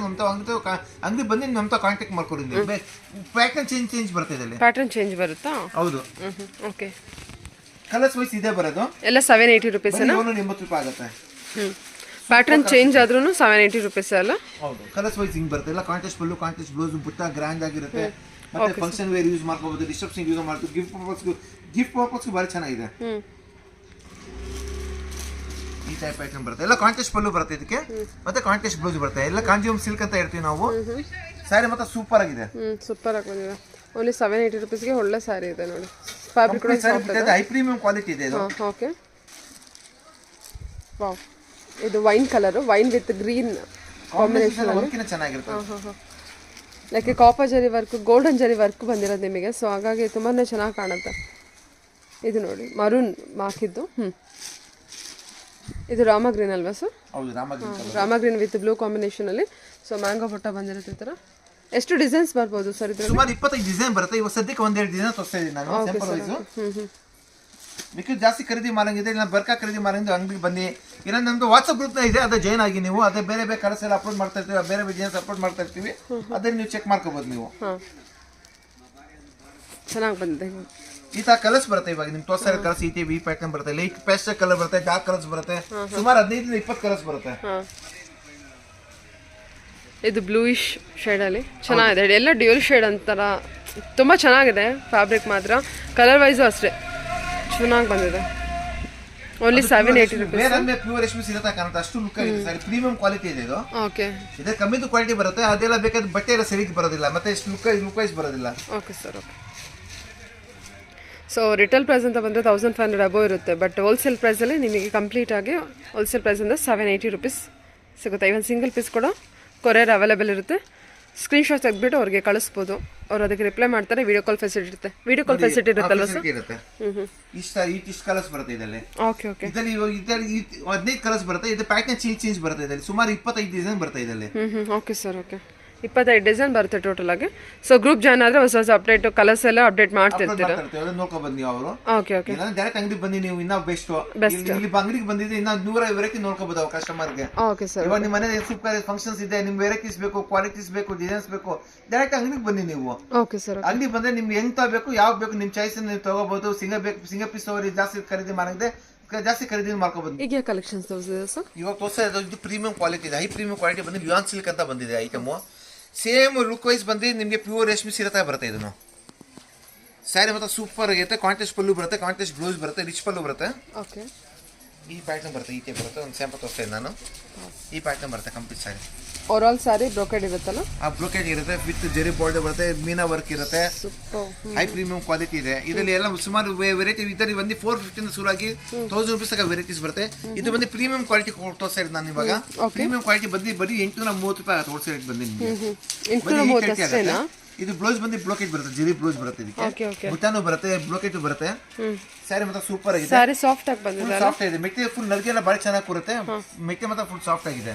Speaker 2: ಅಂಗಡಿ ಬಂದು ನಮ್ತ ಕಾಂಟ್ಯಾಕ್ಟ್ ಮಾಡ್ಕೊಡಿ. ನೀವು ಪ್ಯಾಟರ್ನ್ ಚೇಂಜ್ ಬರುತ್ತೆ ಇದರಲ್ಲಿ.
Speaker 1: ಪ್ಯಾಟರ್ನ್ ಚೇಂಜ್ ಬರುತ್ತಾ?
Speaker 2: ಹೌದು.
Speaker 1: ಓಕೆ,
Speaker 2: ಕಲರ್ಸ್ ವೈಸ್ ಇದೆ ಬರೋದು.
Speaker 1: ಎಲ್ಲ 780 ರುಪೀಸ್.
Speaker 2: 780 ರೂಪಾಯಿ ಆಗುತ್ತೆ.
Speaker 1: ಪ್ಯಾಟರ್ನ್ ಚೇಂಜ್ ಆದ್ರೂ 780 ರುಪೀಸ್ ಅಲ್ಲ?
Speaker 2: ಹೌದು. ಕಲರ್ಸ್ ವೈಸ್ ಹಿಂಗ್ ಬರುತ್ತೆ. ಎಲ್ಲ ಕಾಂಟ್ರಾಸ್ಟ್ ಪಲ್ಲು, ಕಾಂಟ್ರಾಸ್ಟ್ ಬ್ಲೌಸ್, ಬುಟ್ಟ ಗ್ರ್ಯಾಂಡ್ ಆಗಿರುತ್ತೆ. ಮತ್ತೆ ಫಂಕ್ಷನ್ ವೇರ್ ಯೂಸ್ ಮಾಡ್ಕೋಬಹುದು, ರಿಸೆಪ್ಷನ್ ಯೂಸ್ ಮಾಡ್ಬೋದು, ಗಿಫ್ಟ್ ಪರ್ಪಸ್ಗೂ ಭಾರಿ ಚೆನ್ನಾಗಿದೆ. ಈ ಟೈಪ್ ಪ್ಯಾಟರ್ನ್ ಬರುತ್ತೆ. ಎಲ್ಲ ಕಾಂಟ್ರಾಸ್ಟ್ ಪಲ್ಲು ಬರುತ್ತೆ ಇದಕ್ಕೆ, ಮತ್ತೆ ಕಾಂಟ್ರಾಸ್ಟ್ ಬ್ಲೌಸ್ ಬರುತ್ತೆ. ಎಲ್ಲ ಕಾಂಜೀವರಂ ಸಿಲ್ಕ್ ಅಂತ ಹೇಳ್ತೀವಿ ನಾವು. ಸ್ಯಾರಿ ಮಾತ್ರ ಸೂಪರ್ ಆಗಿದೆ.
Speaker 1: ಸೂಪರ್ ಆಗಿ ಬಂದಿದೆ. ಓನ್ಲಿ 780 ರುಪೀಸ್ಗೆ ಒಳ್ಳೆ ಸ್ಯಾರಿ ಇದೆ ನೋಡಿ. ಫ್ಯಾಬ್ರಿಕ್ ಕೂಡ
Speaker 2: ಹೈ ಪ್ರೀಮಿಯಂ ಕ್ವಾಲಿಟಿ ಇದೆ ಇದು.
Speaker 1: Okay, wow. ಇದು wine colour, wine with green combination
Speaker 2: ಚೆನ್ನಾಗಿರುತ್ತೆ.
Speaker 1: Like copper zari work, golden zari work ಬಂದಿರೋದು ನಿಮಗೆ. ಸೊ ಹಾಗಾಗಿ ತುಂಬಾ ಚೆನ್ನಾಗಿ ಕಾಣುತ್ತೆ. ಇದು ನೋಡಿ ಮರೂನ್ ಹಾಕಿದ್ದು. ಇದು ರಾಮ ಗ್ರೀನ್ ಅಲ್ವಾ ಸರ್?
Speaker 2: ಹೌದು,
Speaker 1: Rama green with blue combination ಅಲ್ಲಿ. ಸೊ ಮ್ಯಾಂಗೋ ಫೋಟೋ ಬಂದಿರುತ್ತೆ ಈ ಥರ. ಎಷ್ಟು ಡಿಸೈನ್ಸ್ ಬರ್ಬೋದು ಸರ್ ಇದ್ರಲ್ಲಿ?
Speaker 2: ಸುಮಾರು 25 ಡಿಸೈನ್ ಬರುತ್ತೆ. ಇವಾಗ ಸದ್ಯಕ್ಕೆ ಒಂದೆರಡು ಡಿಸೈನ್ ತೋರಿಸ್ತಾ ಇದ್ದೀನಿ ನಾನು, ಸ್ಯಾಂಪಲ್ ವೈಸ್. ಮಿಕ್ಕ ಜಾಸ್ತಿ ಖರೀದಿ ಮಾಡಂಗಿದೆ, ಇಲ್ಲ ಬರ್ಕ ಖರೀದಿ ಮಾಡಂಗಿದ್ರೆ ಅಂಗಡಿಗೆ ಬನ್ನಿ. ಇಲ್ಲ ನಮ್ದು ವಾಟ್ಸ್ಆಪ್ ಗ್ರೂಪ್ ಇದೆ, ಅದೇ ಜಾಯ್ನ್ ಆಗಿ ನೀವು. ಅದೇ ಬೇರೆ ಕಲರ್ಸ್ ಎಲ್ಲ ಅಪ್ಲೋಡ್ ಮಾಡ್ತಾ ಇರ್ತೀವಿ, ಬೇರೆ ಡಿಸೈನ್ಸ್ ಅಪ್ಲೋಡ್ ಮಾಡ್ತಾ ಇರ್ತೀವಿ. ಅದನ್ನ ನೀವು ಚೆಕ್ ಮಾಡ್ಕೋಬಹುದು ನೀವು.
Speaker 1: ಚೆನ್ನಾಗಿ ಬಂದಿದೆ.
Speaker 2: ಈ ತರ ಕಲರ್ಸ್ ಬರುತ್ತೆ. ಇವಾಗ ನಿಮ್ಗೆ ತೋರಿಸ್ತಾ ಇರೋ ಕಲರ್ಸ್ ಈ ಪ್ಯಾಟರ್ನ್ ಬರುತ್ತೆ. ಲೈಟ್ ಪೇಸ್ಟಲ್ ಕಲರ್ ಬರುತ್ತೆ, ಡಾರ್ಕ್ ಕಲರ್ಸ್ ಬರುತ್ತೆ. ಸುಮಾರು 15-20 ಕಲರ್ಸ್ ಬರುತ್ತೆ.
Speaker 1: ಇದು ಬ್ಲೂಯಿಶ್ ಶೇಡಲ್ಲಿ ಚೆನ್ನಾಗಿದೆ. ಎಲ್ಲ ಡ್ಯೂಲ್ ಶೇಡ್ ಅಂತಾರ, ತುಂಬ ಚೆನ್ನಾಗಿದೆ. ಫ್ಯಾಬ್ರಿಕ್ ಮಾತ್ರ ಕಲರ್ ವೈಸು ಅಷ್ಟೇ ಚೆನ್ನಾಗಿ ಬಂದಿದೆ. Only 780 rupees.
Speaker 2: ಪ್ಯೂರ್ ರೇಷ್ಮೆ ಸೀರೆ ಕಾಣುತ್ತೆ, ಅಷ್ಟು ಲುಕ್ ಆಗಿದೆ ಸರ್. ಪ್ರೀಮಿಯಂ ಕ್ವಾಲಿಟಿ ಇದೆ ಇದು.
Speaker 1: ಓಕೆ,
Speaker 2: ಇದೆ ಕಮ್ಮಿದು ಕ್ವಾಲಿಟಿ ಬರುತ್ತೆ. ಅದೆಲ್ಲ ಬೇಕಾದ್ರೆ ಬಟ್ಟೆ ಎಲ್ಲ ಸರಿಗೆ ಬರೋದಿಲ್ಲ, ಮತ್ತೆ ಲುಕ್ ವೈಸ್ ಬರೋದಿಲ್ಲ.
Speaker 1: Okay sir, okay. So retail price ಅಂತ ಬಂದರೆ 1500 ಅಬೋವ್ ಇರುತ್ತೆ. ಬಟ್ ಹೋಲ್ಸೇಲ್ ಪ್ರೈಸಲ್ಲಿ ನಿಮಗೆ ಕಂಪ್ಲೀಟ್ ಆಗಿ ಹೋಲ್ಸೇಲ್ ಪ್ರೈಸ್ ಅಂದರೆ 780 ರುಪೀಸ್ ಸಿಗುತ್ತೆ. ಇವನ್ ಸಿಂಗಲ್ ಪೀಸ್ ಕೂಡ ಕೊರಿಯರ್ ಅವೈಲೇಬಲ್ ಇರುತ್ತೆ. ಸ್ಕ್ರೀನ್ಶಾಟ್ ತೆಗೆದ್ಬಿಟ್ಟು ಅವ್ರಿಗೆ ಕಳಿಸ್ಬೋದು, ಅವ್ರು ಅದಕ್ಕೆ ರಿಪ್ಲೈ ಮಾಡ್ತಾರೆ. ವಿಡಿಯೋ ಕಾಲ್ ಫೆಸಿಲಿಟಿ ಇರುತ್ತೆ. ವಿಡಿಯೋ ಕಾಲ್ ಫೆಸಿಲಿಟಿ ಇರುತ್ತಲ್ವ ಸರ್?
Speaker 2: ಇಷ್ಟು ಕಲರ್ಸ್ ಬರುತ್ತೆ ಇದರಲ್ಲಿ.
Speaker 1: Okay, okay.
Speaker 2: ಇದರಲ್ಲಿ 15 ಕಲರ್ಸ್ ಬರುತ್ತೆ. ಇದು ಪ್ಯಾಟರ್ನ್ ಚೇಂಜ್ ಬರುತ್ತೆ. ಇದರಲ್ಲಿ ಸುಮಾರು 25 ಡಿಸೈನ್ ಬರುತ್ತೆ ಇದರಲ್ಲಿ.
Speaker 1: Okay sir, okay. 25 ಡಿಸೈನ್ ಬರುತ್ತೆ ಟೋಟಲ್ ಆಗಿ. ಸೊ ಗ್ರೂಪ್ ಜಾಯ್ನ್ ಆದ್ರೆ ಹೊಸ ಅಪ್ಡೇಟ್ ಕಲರ್ಸ್ ಎಲ್ಲ ಅಪ್ಡೇಟ್ ಮಾಡ್ತಿರ್ತೀರಾ?
Speaker 2: ನೋಡ್ಕೊಬಂದು ನೀವು ಅವರು.
Speaker 1: Okay, okay.
Speaker 2: ಡೈರೆಕ್ಟ್ ಅಂಗಡಿಗೆ ಬಂದು ನೀವು ಇನ್ನೂ ಬೆಸ್ಟ್. ಇಲ್ಲಿ ಅಂಗಡಿಗೆ ಬಂದಿದ್ರೆ ಇನ್ನೂ 100 ವೆರೈಟಿ ನೋಡ್ಕೋಬಹುದು ಕಸ್ಟಮರ್ಗೆ.
Speaker 1: Okay sir.
Speaker 2: ಇವಾಗ ನಿಮ್ಮ ಮನೆ ಸೂಪರ್ ಫಂಕ್ಷನ್ಸ್ ಇದೆ, ನಿಮ್ ವೆರೈಟೀಸ್ ಬೇಕು, ಕ್ವಾಲಿಟೀಸ್ ಬೇಕು, ಡಿಸೈನ್ಸ್ ಬೇಕು, ಡೈರೆಕ್ಟ್ ಅಂಗಡಿಗೆ ಬನ್ನಿ ನೀವು.
Speaker 1: Okay sir.
Speaker 2: ಅಂಗಡಿ ಬಂದ್ರೆ ನಿಮ್ಗೆ ಹೆಂಗ್ ತಗೋಬೇಕು, ಯಾವ ಬೇಕು, ನಿಮ್ ಚಾಯ್ಸ್ ನೀವು ತಗೋಬಹುದು. ಸಿಂಗಲ್ ಪೀಸ್ ತಗೋರಿ, ಜಾಸ್ತಿ ಖರೀದಿ ಮಾಡಿದ್ರೆ ಜಾಸ್ತಿ ಖರೀದಿ ಮಾಡ್ಕೊಬೋದು.
Speaker 1: ಈಗ ಕಲೆಕ್ಷನ್ಸ್ ತೋರಿಸಿದೆ ಸರ್?
Speaker 2: ಇವಾಗ ತೋರಿಸ್ತಾ ಇದು ಪ್ರೀಮಿಯಂ ಕ್ವಾಲಿಟಿ ಇದೆ. ಹೈ ಪ್ರೀಮಿಯಂ ಕ್ವಾಲಿಟಿ ಬಂದು ವಿಯಾನ್ ಸಿಲ್ಕ್ ಅಂತ ಬಂದಿದೆ ಐಟಮು. ಸೇಮ್ ಲುಕ್ ವೈಸ್ ಬಂದು ನಿಮಗೆ ಪ್ಯೂರ್ ರೇಷ್ಮೆ ಸೀರೆ ತರ ಬರುತ್ತೆ. ಇದನ್ನು ಸ್ಯಾರಿ ಮಾತ್ರ ಸೂಪರ್ ಆಗಿರುತ್ತೆ. ಕಾಂಟ್ರಾಸ್ಟ್ ಪಲ್ಲು ಬರುತ್ತೆ, ಕಾಂಟ್ರಾಸ್ಟ್ ಬ್ಲೌಸ್ ಬರುತ್ತೆ, ರಿಚ್ ಪಲ್ಲು ಬರುತ್ತೆ.
Speaker 1: ಓಕೆ,
Speaker 2: ಈ ಪ್ಯಾಟರ್ನ್ ಬರುತ್ತೆ, ಈ ಟೈಪ್ ಬರುತ್ತೆ. ಒಂದು ಸ್ಯಾಂಪಲ್ ತೋರಿಸ್ತಾ ಇದ್ದೀನಿ ನಾನು. ಈ ಪ್ಯಾಟರ್ನ್ ಬರುತ್ತೆ complete sari.
Speaker 1: Over all sari brocade ಇರುತ್ತಲ್ಲ?
Speaker 2: ಆ ಬ್ರೋಕೆಡ್ ಇರುತ್ತೆ, ವಿತ್ ಜೆರಿ ಬಾರ್ಡರ್ ಬರುತ್ತೆ, ಮೀನಾ ವರ್ಕ್ ಇರುತ್ತೆ. ಹೈ ಪ್ರೀಮಿಯಂ ಕ್ವಾಲಿಟಿ ಇದೆ. ಇದರಲ್ಲಿ ಎಲ್ಲ ಸುಮಾರು ವೆರೈಟಿ ಇದರಲ್ಲಿ ಬಂದು 450 ಶುರುವಾಗಿ 1000 ರೂಪೀಸ್ ತನಕ ವೆರೈಟೀಸ್ ಬರುತ್ತೆ. ಇದು ಬಂದು ಪ್ರೀಮಿಯಂ ಕ್ವಾಲಿಟಿ ತೋರಿಸ್ತಾ ಇರೋದು ನಾನು ಇವಾಗ. ಪ್ರೀಮಿಯಂ ಕ್ವಾಲಿಟಿ ಬಂದು ಬರೀ 830 ರೂಪಾಯಿ ಆಗುತ್ತೆ ಹೋಲ್ಸೇಲ್ ರೇಟ್ ಬಂದು ನಿಮಗೆ. ಇದು ಬ್ಲೌಸ್ ಬಂದು ಬ್ಲೋಕೆಟ್ ಬರುತ್ತೆ, ಜೆರಿ ಬ್ಲೌಸ್ ಬರುತ್ತೆ. ಇದಕ್ಕೆ ಬುಟ್ಟಾನು ಬರುತ್ತೆ, ಬ್ಲೋಕೆಟ್ ಬರುತ್ತೆ. ಸ್ಯಾರಿ ಮಾತ್ರ ಸೂಪರ್ ಆಗಿದೆ.
Speaker 1: ಸ್ಯಾರಿ ಸಾಫ್ಟ್ ಆಗಿ ಬಂದಿದೆ,
Speaker 2: ಸಾಫ್ಟ್ ಆಗಿದೆ. ಮೆಟೀರಿಯಲ್ ಫುಲ್ ನಲ್ಗೆ ಎಲ್ಲ ಬಹಳ ಚೆನ್ನಾಗಿ ಕೂರುತ್ತೆ. ಮೆಟೀರಿಯಲ್ ಮಾತ್ರ ಫುಲ್ ಸಾಫ್ಟ್ ಆಗಿದೆ.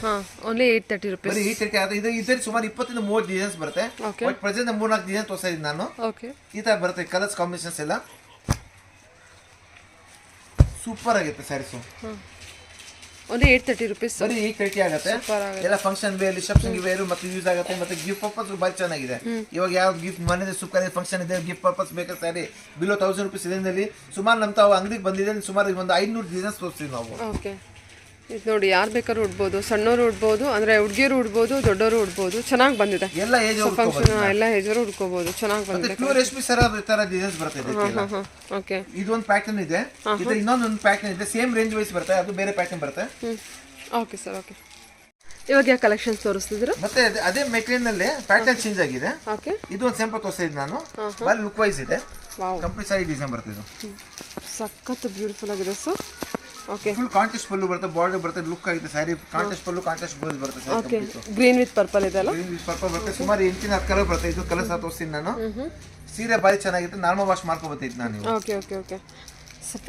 Speaker 1: Only 830 rupees.
Speaker 2: ಬರೀ 830 ಆದ್ರೆ ಇದರಲ್ಲಿ ಸುಮಾರು 20 ಇಂದ 30 ಡಿಸೈನ್ಸ್ ಬರುತ್ತೆ. ಬಟ್ ಪ್ರೆಸೆಂಟ್ 3-4 ಡಿಸೈನ್ ತೋರಿಸ್ತಾ ಇದ್ದೀನಿ ನಾನು. ಈ ತರ ಬರುತ್ತೆ ಕಲರ್ಸ್ ಕಾಂಬಿನೇಷನ್ಸ್ ಎಲ್ಲ ಸೂಪರ್ ಆಗುತ್ತೆ ಸ್ಯಾರೀಸು.
Speaker 1: Only 830 rupees.
Speaker 2: ಬರೀ 830 ಆಗುತ್ತೆ. ಎಲ್ಲ ಫಂಕ್ಷನ್ ವೇರ್, ರಿಸೆಪ್ಷನ್ ವೇರ್ ಮತ್ತೆ ಯೂಸ್ ಆಗುತ್ತೆ. ಮತ್ತೆ ಗಿಫ್ಟ್ ಪರ್ಪಸ್ ಭಾಳ ಚೆನ್ನಾಗಿದೆ. ಇವಾಗ ಯಾವ ಗಿಫ್ಟ್ ಮನೆ ಸೂಪರ್ ಫಂಕ್ಷನ್ ಇದೆ, ಗಿಫ್ಟ್ ಪರ್ಪಸ್ ಬೇಕಾದ ಸ್ಯಾರಿ ಬಿಲೋ 1000 ರೂಪೀಸ್ ಇದರಲ್ಲಿ ಸುಮಾರು ನಮ್ಮ ತಾವು ಅಂಗಡಿಗೆ ಬಂದಿದೆ. ಸುಮಾರು ಒಂದು 500 ಡಿಸೈನ್ಸ್ ತೋರಿಸ್ತೀವಿ ನಾವು.
Speaker 1: ಓಕೆ, ಇದು ನೋಡಿ, ಯಾರು ಬೇಕಾದ್ರೂ ಉಡ್ಬೋದು, ಸಣ್ಣವರು ಉಡ್ಬೋದು, ಅಂದ್ರೆ ಹುಡುಗಿಯರು ಉಡ್ಬೋದು, ದೊಡ್ಡವರು ಉಡ್ಬೋದು. ಚೆನ್ನಾಗಿ ಬಂದಿದೆ.
Speaker 2: ಎಲ್ಲ ಏಜ್
Speaker 1: ಫಂಕ್ಷನ್ ಎಲ್ಲ ಏಜರು ಉಡ್ಕೋಬಹುದು. ಚೆನ್ನಾಗಿ ಬಂದಿದೆ.
Speaker 2: ಪ್ಯೂರ್ ರೇಷ್ಮೆ ತರ ಡಿಸೈನ್ಸ್ ಬರುತ್ತೆ.
Speaker 1: ಓಕೆ,
Speaker 2: ಇದೊಂದು ಪ್ಯಾಟರ್ನ್ ಇದೆ, ಇದು ಇನ್ನೊಂದು ಪ್ಯಾಟರ್ನ್ ಇದೆ. ಸೇಮ್ ರೇಂಜ್ ವೈಸ್ ಬರುತ್ತೆ, ಅದು ಬೇರೆ ಪ್ಯಾಟರ್ನ್ ಬರುತ್ತೆ.
Speaker 1: Okay sir, okay. ಇವಾಗ ಯಾವ ಕಲೆಕ್ಷನ್ಸ್ ತೋರಿಸ್ತಿದ್ದೀರಾ?
Speaker 2: ಮತ್ತೆ ಅದೇ ಮೆಟೀರಿಯಲ್ ನಲ್ಲಿ ಪ್ಯಾಟರ್ನ್ ಚೇಂಜ್ ಆಗಿದೆ.
Speaker 1: ಓಕೆ,
Speaker 2: ಇದು ಒಂದು ಸ್ಯಾಂಪಲ್ ತೋರಿಸ್ತಾ ಇದ್ದೀನಿ ನಾನು. ಬಾರಿ ಲುಕ್ ವೈಸ್ ಇದೆ. ಕಂಪ್ಲೀಟ್ ಸಾರಿ ಡಿಸೈನ್ ಬರುತ್ತೆ. ಇದು
Speaker 1: ಸಖತ್ ಬ್ಯೂಟಿಫುಲ್ ಆಗಿದೆ sir. Okay,
Speaker 2: full contrast pallu ಬರುತ್ತೆ, ಬಾರ್ಡರ್ ಬರುತ್ತೆ, ಲುಕ್ ಆಗಿದೆ ಸ್ಯಾರಿ. ಕಾಂಟ್ರಾಸ್ಟ್ ಪಲ್ಲು, ಕಾಂಟ್ರಾಸ್ಟ್ ಬ್ಲೌಸ್ ಬರುತ್ತೆ.
Speaker 1: ಓಕೆ, ಗ್ರೀನ್ ವಿತ್ ಪರ್ಪಲ್ ಇದೆ ಅಲ್ಲ?
Speaker 2: ಗ್ರೀನ್ ವಿತ್ ಪರ್ಪಲ್ ಬರುತ್ತೆ. ಸುಮಾರು 8 ಕಲರ್ ಬರುತ್ತೆ. ಇದು ಕಲರ್ ಸಹ ತೋರಿಸ್ತೀನಿ ನಾನು. ಸೀರೆ ಬಾರಿ ಚೆನ್ನಾಗಿರುತ್ತೆ. ನಾರ್ಮಲ್ ವಾಶ್ ಮಾಡ್ಕೋಬಹುದು ನಾನು.
Speaker 1: Okay okay okay.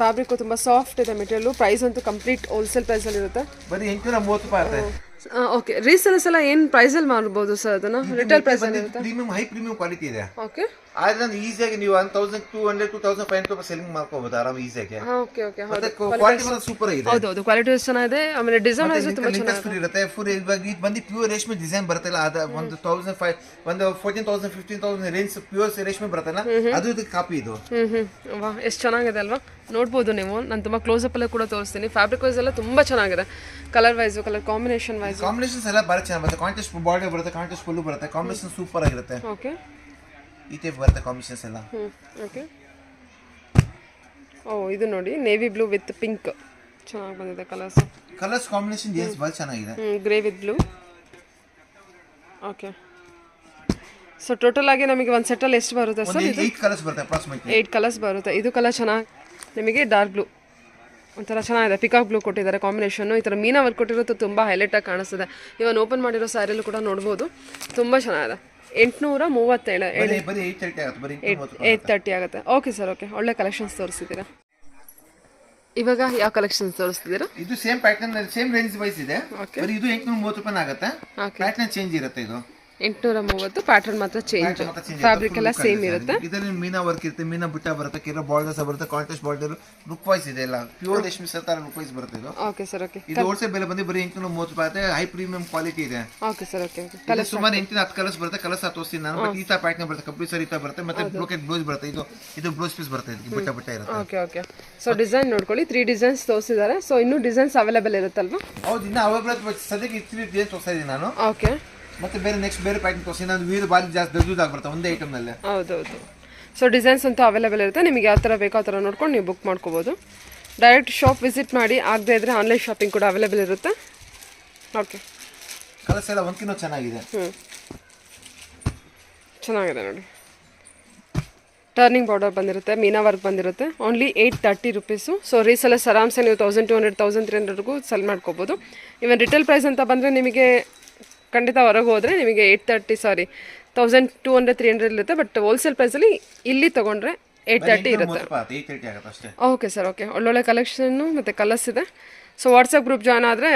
Speaker 1: ಫ್ಯಾಬ್ರಿಕ್ ತುಂಬಾ ಸಾಫ್ಟ್ ಇದೆ ಮೆಟೀರಿಯಲ್. ಪ್ರೈಸ್ ಅಂತೂ ಕಂಪ್ಲೀಟ್ ಹೋಲ್ಸೇಲ್ ಪ್ರೈಸ್ ಅಲ್ಲಿ ಇರುತ್ತೆ.
Speaker 2: ಬರೀ 830 ರೂಪಾಯಿ ಆಗುತ್ತೆ.
Speaker 1: ಓಕೆ, ರೀಸೇಲ್ಸ್ ಎಲ್ಲ ಏನು ಪ್ರೈಸ್ ಅಲ್ಲಿ ಮಾರಬಹುದು ಸರ್? ಅದನ್ನ ರಿಟೇಲ್ ಪ್ರೈಸ್ ಅಲ್ಲಿ ಇರುತ್ತೆ.
Speaker 2: ಪ್ರೀಮಿಯಂ ಹೈ ಪ್ರೀಮಿಯಂ ಕ್ವಾಲಿಟಿ ಇದೆ.
Speaker 1: ಓಕೆ,
Speaker 2: ಆದ್ರೆ ನಾನು ಈಸಿಯಾಗಿ ನೀವು 1200 2500 ರೂಪಾಯಿ ಸೆಲ್ಲಿಂಗ್ ಮಾಡ್ಕೋಬಹುದು ಆರಾಮ ಈಸಿಯಾಗಿ.
Speaker 1: ಓಕೆ ಓಕೆ,
Speaker 2: ಮತ್ತೆ ಕ್ವಾಲಿಟಿ ಮಾತ್ರ ಸೂಪರ್ ಆಗಿದೆ.
Speaker 1: ಹೌದು ಹೌದು, ಕ್ವಾಲಿಟಿ ಚೆನ್ನಾಗಿದೆ. ಆಮೇಲೆ ಡಿಸೈನ್ ವೈಸ್ ತುಂಬಾ
Speaker 2: ಚೆನ್ನಾಗಿದೆ ಇರುತ್ತೆ. ಫುಲ್ ಇವಾಗ ಇದು ಬಂದು ಪ್ಯೂರ್ ರೇಷ್ಮೆ ಡಿಸೈನ್ ಬರುತ್ತಲ್ಲ, ಅದ ಒಂದು 1500 ಒಂದು 14000 15000 ರೇಂಜ್ ಪ್ಯೂರ್ ರೇಷ್ಮೆ ಬರುತ್ತಲ್ಲ, ಅದು ಇದಕ್ಕೆ ಕಾಪಿ ಇದು.
Speaker 1: ವಾ, ಎಷ್ಟು ಚೆನ್ನಾಗಿದೆ ಅಲ್ವಾ? ನೋಡ್ಬೋದು ನೀವು. ನಾನು ತುಂಬಾ ಕ್ಲೋಸ್ ಅಪ್ ಅಲ್ಲೇ ಕೂಡ ತೋರಿಸ್ತೀನಿ. ಫ್ಯಾಬ್ರಿಕ್ ವೈಸ್ ಎಲ್ಲ ತುಂಬಾ ಚೆನ್ನಾಗಿದೆ. Colour wise, colour combination wise,
Speaker 2: combinations ಎಲ್ಲ ಬಾರಿ ಚೆನ್ನಾಗಿ ಬರುತ್ತೆ. ಕಾಂಟ್ರಾಸ್ಟ್ ಬಾರ್ಡರ್ ಬರುತ್ತೆ, ಕಾಂಟ್ರಾಸ್ಟ್ ಪಲ್ಲು ಬರುತ್ತೆ. ಕಾಂಬಿನೇಷನ್ ಸೂಪರ್ ಆಗಿರುತ್ತೆ.
Speaker 1: ಓಕೆ,
Speaker 2: ಈ ಟೈಪ್ ಬರುತ್ತೆ ಕಾಂಬಿನೇಷನ್ಸ್ ಎಲ್ಲ.
Speaker 1: ಓಕೆ. ಓ, ಇದು ನೋಡಿ, ನೇವಿ ಬ್ಲೂ ವಿತ್ ಪಿಂಕ್ ಚೆನ್ನಾಗಿ ಬಂದಿದೆ ಕಲರ್ಸ್.
Speaker 2: ಕಲರ್ಸ್ ಕಾಂಬಿನೇಷನ್ ಡಿಸೈನ್ಸ್ ಬಾರಿ ಚೆನ್ನಾಗಿದೆ.
Speaker 1: Grey with blue. Okay, so total ಆಗಿ ನಮಗೆ ಒಂದು ಸೆಟ್ಟಲ್ಲಿ ಎಷ್ಟು ಬರುತ್ತೆ ಸರ್?
Speaker 2: 8 ಕಲರ್ಸ್ ಬರುತ್ತೆ ಅಪ್ರಾಕ್ಸಿಮೇಟ್ಲಿ.
Speaker 1: 8 ಕಲರ್ಸ್ ಬರುತ್ತೆ. ಇದು ಕಲರ್ ಚೆನ್ನಾಗಿ ನಿಮಗೆ ಡಾರ್ಕ್ ಬ್ಲೂ ಒಂಥರ ಚೆನ್ನಾಗಿದೆ. ಪಿಕಾಕ್ ಬ್ಲೂ ಕೊಟ್ಟಿದ್ದಾರೆ ಕಾಂಬಿನೇಷನ್. ಈ ಥರ ಮೀನಾ ವರ್ಕ್ ಕೊಟ್ಟಿರೋದು ತುಂಬ ಹೈಲೈಟಾಗಿ ಕಾಣಿಸ್ತಿದೆ. ಇವನ್ ಓಪನ್ ಮಾಡಿರೋ ಸ್ಯಾರಿಯಲ್ಲೂ ಕೂಡ ನೋಡ್ಬೋದು, ತುಂಬ ಚೆನ್ನಾಗಿದೆ. 837 830 ಆಗುತ್ತೆ. Okay sir, okay. ಒಳ್ಳೆ ಕಲೆಕ್ಷನ್ಸ್ ತೋರಿಸ್ತಿದ್ದೀರಾ. ಇವಾಗ ಯಾವ ಕಲೆಕ್ಷನ್ಸ್ ತೋರಿಸ್ತಿದ್ದೀರಾ?
Speaker 2: ಇದು same pattern, same range wise ಇದೆ. ಬರೀ ಇದು 830 ರೂಪಾಯಿ ಆಗುತ್ತೆ. ಪ್ಯಾಟರ್ನ್ ಚೇಂಜ್ ಇರುತ್ತೆ. ಇದು
Speaker 1: 830, ಪ್ಯಾಟರ್ನ್ ಮಾತ್ರ ಚೇಂಜ್. ಫ್ಯಾಬ್ರಿಕ್ ಎಲ್ಲ ಸೇಮ್ ಇರುತ್ತೆ.
Speaker 2: ಇದರಲ್ಲಿ ಮೀನಾ ವರ್ಕ್ ಇರುತ್ತೆ, ಮೀನಾ ಬುಟ್ಟ ಬರುತ್ತೆ, ಕೆಲ ಬಾರ್ಡರ್ಸ್ ಬರುತ್ತೆ, ಕಾಂಟ್ರಾಸ್ಟ್ ಬಾರ್ಡರ್. ಲುಕ್ ವೈಸ್ ಇದೆ ಎಲ್ಲ ಪ್ಯೂರ್ ರೇಷ್ಮೆ ತರ ಲುಕ್ ವೈಸ್ ಬರುತ್ತೆ ಇದು.
Speaker 1: Okay sir, okay.
Speaker 2: ಇದು ಹೋಲ್ಸೇಲ್ ಬೆಲೆ ಬಂದು ಬರೀ 830 ರೂಪಾಯಿ ಆಗುತ್ತೆ. ಹೈ ಪ್ರೀಮಿಯಂ ಕ್ವಾಲಿಟಿ ಇದೆ.
Speaker 1: Okay sir, okay.
Speaker 2: ಕಲರ್ ಸುಮಾರು 8-10 ಕಲರ್ಸ್ ಬರುತ್ತೆ. ಕಲರ್ಸ್ ತೋರಿಸ್ತೀನಿ ನಾನು. ಬಟ್ ಈ ತರ ಪ್ಯಾಟರ್ನ್ ಬರುತ್ತೆ, ಕಂಪ್ಲೀಟ್ ಸರಿ ತರ ಬರುತ್ತೆ. ಮತ್ತೆ ಬ್ರೋಕೆಟ್ ಬ್ಲೌಸ್ ಬರುತ್ತೆ. ಇದು ಬ್ಲೌಸ್ ಪೀಸ್ ಬರುತ್ತೆ, ಬುಟ್ಟ ಬುಟ್ಟ ಇರುತ್ತೆ.
Speaker 1: Okay okay. ಸೊ ಡಿಸೈನ್ ನೋಡ್ಕೊಳ್ಳಿ, 3 ಡಿಸೈನ್ಸ್ ತೋರಿಸಿದ್ದಾರೆ. ಸೊ ಇನ್ನೂ ಡಿಸೈನ್ಸ್ ಅವೈಲೇಬಲ್ ಇರುತ್ತಲ್ವಾ?
Speaker 2: ಹೌದು, ಇನ್ನು ಅವೈಲೇಬಲ್ ಸದ್ಯಕ್ಕೆ 3 ಡಿಸೈನ್ ತೋರಿಸ್ತಾ ಇದ್ದೀನಿ ನಾನು.
Speaker 1: ಓಕೆ.
Speaker 2: ಮತ್ತೆ ಬೇರೆ ನೆಕ್ಸ್ಟ್ ಬೇರೆ ಪ್ಯಾಟರ್ನ್ ತೋರಿಸಿ. ನಾನು ವೀರ್ ಬಾರಿ ಜಾಸ್ತಿ ದೊಡ್ಡದು ಆಗ್ಬಿಡುತ್ತೆ ಒಂದೇ ಐಟಮ್ ನಲ್ಲಿ.
Speaker 1: ಹೌದೌದು. ಸೊ ಡಿಸೈನ್ಸ್ ಅಂತೂ ಅವೈಲೇಬಲ್ ಇರುತ್ತೆ. ನಿಮಗೆ ಯಾವ ಥರ ಬೇಕೋ ಆ ಥರ ನೋಡ್ಕೊಂಡು ನೀವು ಬುಕ್ ಮಾಡ್ಕೋಬೋದು. ಡೈರೆಕ್ಟ್ ಶಾಪ್ ವಿಸಿಟ್ ಮಾಡಿ, ಆಗದೆ ಇದ್ರೆ ಆನ್ಲೈನ್ ಶಾಪಿಂಗ್ ಕೂಡ ಅವೈಲೇಬಲ್ ಇರುತ್ತೆ. ಓಕೆ,
Speaker 2: ಕಲರ್ಸ್ ಎಲ್ಲ ಒಂದ್ಕಿನ್ನೂ ಚೆನ್ನಾಗಿದೆ.
Speaker 1: ಚೆನ್ನಾಗಿದೆ ನೋಡಿ. ಟರ್ನಿಂಗ್ ಬಾರ್ಡರ್ ಬಂದಿರುತ್ತೆ, ಮೀನಾ ವರ್ಕ್ ಬಂದಿರುತ್ತೆ. Only 830 rupees. ಸೊ ರೀಸೆಲ್ಲರ್ಸ್ ಆರಾಮ್ಸೆ ನೀವು 1200 1300 ಸೆಲ್ ಮಾಡ್ಕೋಬೋದು. ಇವನ್ ರಿಟೇಲ್ ಪ್ರೈಸ್ ಅಂತ ಬಂದರೆ ನಿಮಗೆ ಖಂಡಿತ ಹೊರಗೆ ಹೋದರೆ ನಿಮಗೆ 1200 300 ಇರುತ್ತೆ. ಬಟ್ ಹೋಲ್ಸೇಲ್ ಪ್ರೈಸಲ್ಲಿ ಇಲ್ಲಿ ತೊಗೊಂಡ್ರೆ 830 ಇರುತ್ತೆ. Okay sir, okay. ಒಳ್ಳೊಳ್ಳೆ ಕಲೆಕ್ಷನ್ನು ಮತ್ತು ಕಲರ್ಸ್ ಇದೆ. ಸೊ ವಾಟ್ಸಪ್ ಗ್ರೂಪ್ ಜಾಯ್ನ್ ಆದರೆ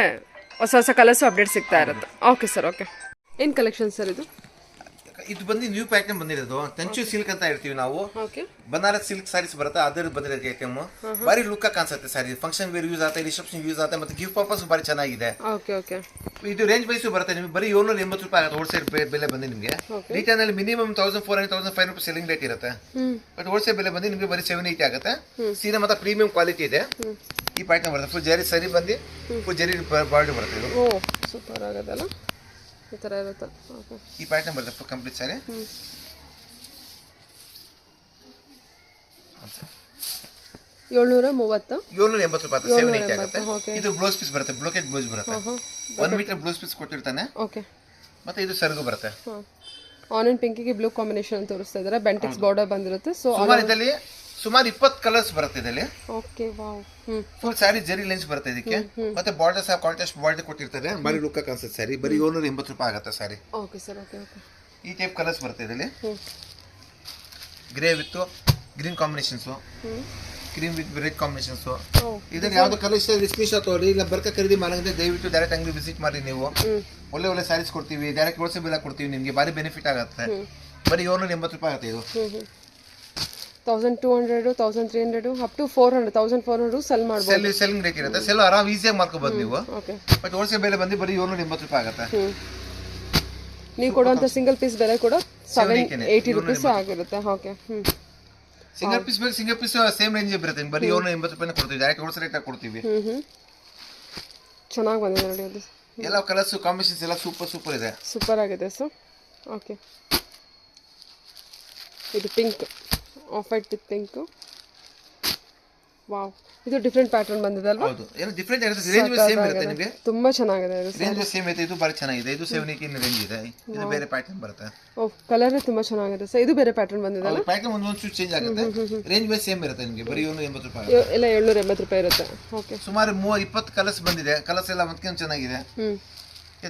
Speaker 1: ಹೊಸ ಹೊಸ ಕಲರ್ಸು ಅಪ್ಡೇಟ್ ಸಿಗ್ತಾ ಇರುತ್ತೆ. Okay sir, okay. ಏನು ಕಲೆಕ್ಷನ್ ಸರ್ ಇದು?
Speaker 2: ಇದು ಬಂದು ನ್ಯೂ ಪ್ಯಾಟರ್ನ್ ಬಂದಿರೋದು ಕಂಚು ಸಿಲ್ಕ್ ಅಂತ ಹೇಳ್ತೀವಿ ನಾವು.
Speaker 1: ಓಕೆ
Speaker 2: ಬನಾರಸ್ ಸಿಲ್ಕ್ ಸಾರೀಸ್ ಬರುತ್ತೆ, ಅದ್ರ ಬಂದಿರೋದು ಐಟಮ್. ಬಾರಿ ಲುಕ್ ಕಾಣಿಸುತ್ತೆ ಸಾರಿ. ಫಂಕ್ಷನ್ ವೇರ್ ಯೂಸ್ ಆಗುತ್ತೆ, ರಿಸೆಪ್ಷನ್ ಯೂಸ್ ಆಗುತ್ತೆ, ಮತ್ತೆ ಗಿಫ್ಟ್ ಪರ್ಪಸ್ ಬಾರಿ ಚೆನ್ನಾಗಿದೆ.
Speaker 1: ಓಕೆ ಓಕೆ
Speaker 2: ಇದು ರೇಂಜ್ ವೈಸ್ ಬರುತ್ತೆ ನಿಮಗೆ ಬರೀ 780 ರೂಪಾಯಿ ಆಗುತ್ತೆ ಹೋಲ್ಸೇಲ್ ಬೆಲೆ ಬಂದು ನಿಮಗೆ. ರಿಟೇಲ್ ಅಲ್ಲಿ ಮಿನಿಮಮ್ 1400-1500 ರೂಪಾಯಿ ಸೆಲ್ಲಿಂಗ್ ರೇಟ್ ಇರುತ್ತೆ. ಬಟ್ ಹೋಲ್ಸೇಲ್ ಬೆಲೆ ಬಂದು ನಿಮಗೆ ಬರೀ 780 ಆಗುತ್ತೆ. ಸೀರೆ ಮತ್ತೆ ಪ್ರೀಮಿಯಂ ಕ್ವಾಲಿಟಿ ಇದೆ. ಈ ಪ್ಯಾಟರ್ನ್ ಬರುತ್ತೆ ಫುಲ್ ಜರಿ ಸರಿ ಬಂದು ಫುಲ್ ಜರಿ ಬಾರ್ಡರ್ ಬರುತ್ತೆ ಇದು.
Speaker 1: ಓ ಸೂಪರ್ ಆಗೋದಲ್ಲ, ಈ ಥರ ಇರುತ್ತೆ. ಓಕೆ
Speaker 2: ಈ ಪ್ಯಾಟರ್ನ್ ಬರುತ್ತೆ ಫುಲ್ ಕಂಪ್ಲೀಟ್ ಸಾರಿ. 780 ರೂಪಾಯಿ 780 ಆಗುತ್ತೆ. ಇದು ಬ್ಲೌಸ್ ಪೀಸ್ ಬರುತ್ತೆ, ಬ್ಲೋಕೆಟ್ ಬ್ಲೌಸ್ ಬರುತ್ತೆ. 1 ಮೀಟರ್ ಬ್ಲೌಸ್ ಪೀಸ್ ಕೊಟ್ಟಿರ್ತಾನೆ.
Speaker 1: ಓಕೆ
Speaker 2: ಮತ್ತೆ ಇದು ಸರ್ಗು ಬರುತ್ತೆ.
Speaker 1: ಆನಿಯನ್ ಪಿಂಕಿಗೆ ಬ್ಲೂ ಕಾಂಬಿನೇಷನ್ ತೋರಿಸ್ತಾ ಇದ್ದಾರೆ. ಬೆಂಟೆಕ್ಸ್ ಬಾರ್ಡರ್ ಬಂದಿರುತ್ತೆ. ಸೊ
Speaker 2: ಸುಮಾರು 20 ಕಲರ್ಸ್ ಬರುತ್ತೆ ಇದರಲ್ಲಿ.
Speaker 1: Okay wow.
Speaker 2: ಫುಲ್ ಸ್ಯಾರಿ ಜರಿ ಲೆನ್ಸ್ ಬರುತ್ತೆ ಇದಕ್ಕೆ. ಮತ್ತೆ ಬಾರ್ಡರ್ ಸಹ ಕಾಂಟ್ರಾಸ್ಟ್ ಬಾರ್ಡರ್ ಕೊಟ್ಟಿರ್ತಾರೆ. ಬಾರಿ ಲುಕ್ ಕಾಣಿಸುತ್ತೆ ಸ್ಯಾರಿ. ಬರೀ 780 ರೂಪಾಯಿ ಆಗುತ್ತೆ sari.
Speaker 1: Okay sir. Okay okay
Speaker 2: ಈ ಟೈಪ್ ಕಲರ್ಸ್ ಬರುತ್ತೆ ಇದರಲ್ಲಿ. Grey with green combinations, cream with red combinations. ಇದನ್ನ ಯಾವ್ದು ಕಲರ್ ಇಷ್ಟ ಸ್ಕ್ರೀನ್ ಶಾಟ್ ತಗೊಳ್ಳಿ. ಇಲ್ಲ ಬರ್ಕ ಖರೀದಿ ಮಾಡಂದ್ರೆ ದಯವಿಟ್ಟು ಡೈರೆಕ್ಟ್ ಅಂಗಡಿ ವಿಸಿಟ್ ಮಾಡಿ. ನೀವು ಒಳ್ಳೆ ಒಳ್ಳೆ ಸ್ಯಾರೀಸ್ ಕೊಡ್ತೀವಿ, ಡೈರೆಕ್ಟ್ ಹೋಲ್ಸೇಲ್ ಬೆಲೆ ಕೊಡ್ತೀವಿ ನಿಮಗೆ. ಬಾರಿ ಬೆನಿಫಿಟ್ ಆಗುತ್ತೆ. ಬರೀ 780 ರೂಪಾಯಿ ಆಗುತ್ತೆ ಇದು.
Speaker 1: 1200 1300 ಅಪ್ ಟು 400 1400 ಸೆಲ್ ಮಾಡಬಹುದು.
Speaker 2: ಸೆಲ್ಲಿಂಗ್ ರೇಟ್ ಇರುತ್ತೆ. ಸೆಲ್ ಆರಾಮ್ ಈಸಿಯಾಗಿ ಮಾಡ್ಕೋಬಹುದು ನೀವು. ಬಟ್ ಹೋಲ್ಸೇಲ್ ಬೆಲೆ ಬಂದು ಬರೀ 780 ರೂಪಾಯಿ ಆಗುತ್ತೆ.
Speaker 1: ನೀವು ಕೊಡುವಂತ ಸಿಂಗಲ್ ಪೀಸ್ ಬೆಲೆ ಕೂಡ 780 ರೂಪೀಸ್ ಆಗಿರುತ್ತೆ. Okay
Speaker 2: single piece same range ಬರುತ್ತೆ. ಬರೀ 780 ರೂಪಾಯಿ ಕೊಡ್ತೀವಿ, ಡೈರೆಕ್ಟ್ ಹೋಲ್ಸೇಲ್ ರೇಟ್ ಕೊಡ್ತೀವಿ.
Speaker 1: ಚೆನ್ನಾಗಿ ಬಂದಿದೆ ನೋಡಿ. ಅದು
Speaker 2: ಎಲ್ಲ ಕಲರ್ಸ್ ಕಾಂಬಿನೇಷನ್ಸ್ ಎಲ್ಲ ಸೂಪರ್ ಇದೆ.
Speaker 1: ಸೂಪರ್ ಆಗಿದೆ ಸರ್. ಓಕೆ ಇದು pink, of white with pink. Wow, ಇದು ಡಿಫರೆಂಟ್ ಪ್ಯಾಟರ್ನ್ ಬಂದಿದೆ ಅಲ್ವಾ?
Speaker 2: ಹೌದು, ಏನು ಡಿಫರೆಂಟ್ ಇರುತ್ತೆ. ರೇಂಜ್ ಸೇಮ್ ಇರುತ್ತೆ ನಿಮಗೆ.
Speaker 1: ತುಂಬಾ ಚೆನ್ನಾಗಿದೆ ಇದು.
Speaker 2: ರೇಂಜ್ ಸೇಮ್ ಇದೆ. ಇದು ಬಾರಿ ಚೆನ್ನಾಗಿದೆ. ಇದು 780 ರೇಂಜ್ ಇದೆ. ಇದು ಬೇರೆ ಪ್ಯಾಟರ್ನ್ ಬರುತ್ತೆ.
Speaker 1: ಓ, ಕಲರ್ ತುಂಬಾ ಚೆನ್ನಾಗಿದೆ ಸರ್. ಇದು ಬೇರೆ ಪ್ಯಾಟರ್ನ್ ಬಂದಿದೆ ಅಲ್ಲ?
Speaker 2: ಪ್ಯಾಟರ್ನ್ ಒಂದೊಂದು ಚೂರು ಚೇಂಜ್ ಆಗುತ್ತೆ. ರೇಂಜ್ ವೈಸ್ ಸೇಮ್ ಇರುತ್ತೆ ನಿಮಗೆ. ಬರೀ 780 ರೂಪಾಯಿ.
Speaker 1: ಎಲ್ಲ 780 ರೂಪಾಯಿ ಇರುತ್ತೆ. ಓಕೆ
Speaker 2: ಸುಮಾರು 20 ಕಲರ್ಸ್ ಬಂದಿದೆ. ಕಲರ್ಸ್ ಎಲ್ಲ ಮತ್ತೆ ಚೆನ್ನಾಗಿದೆ.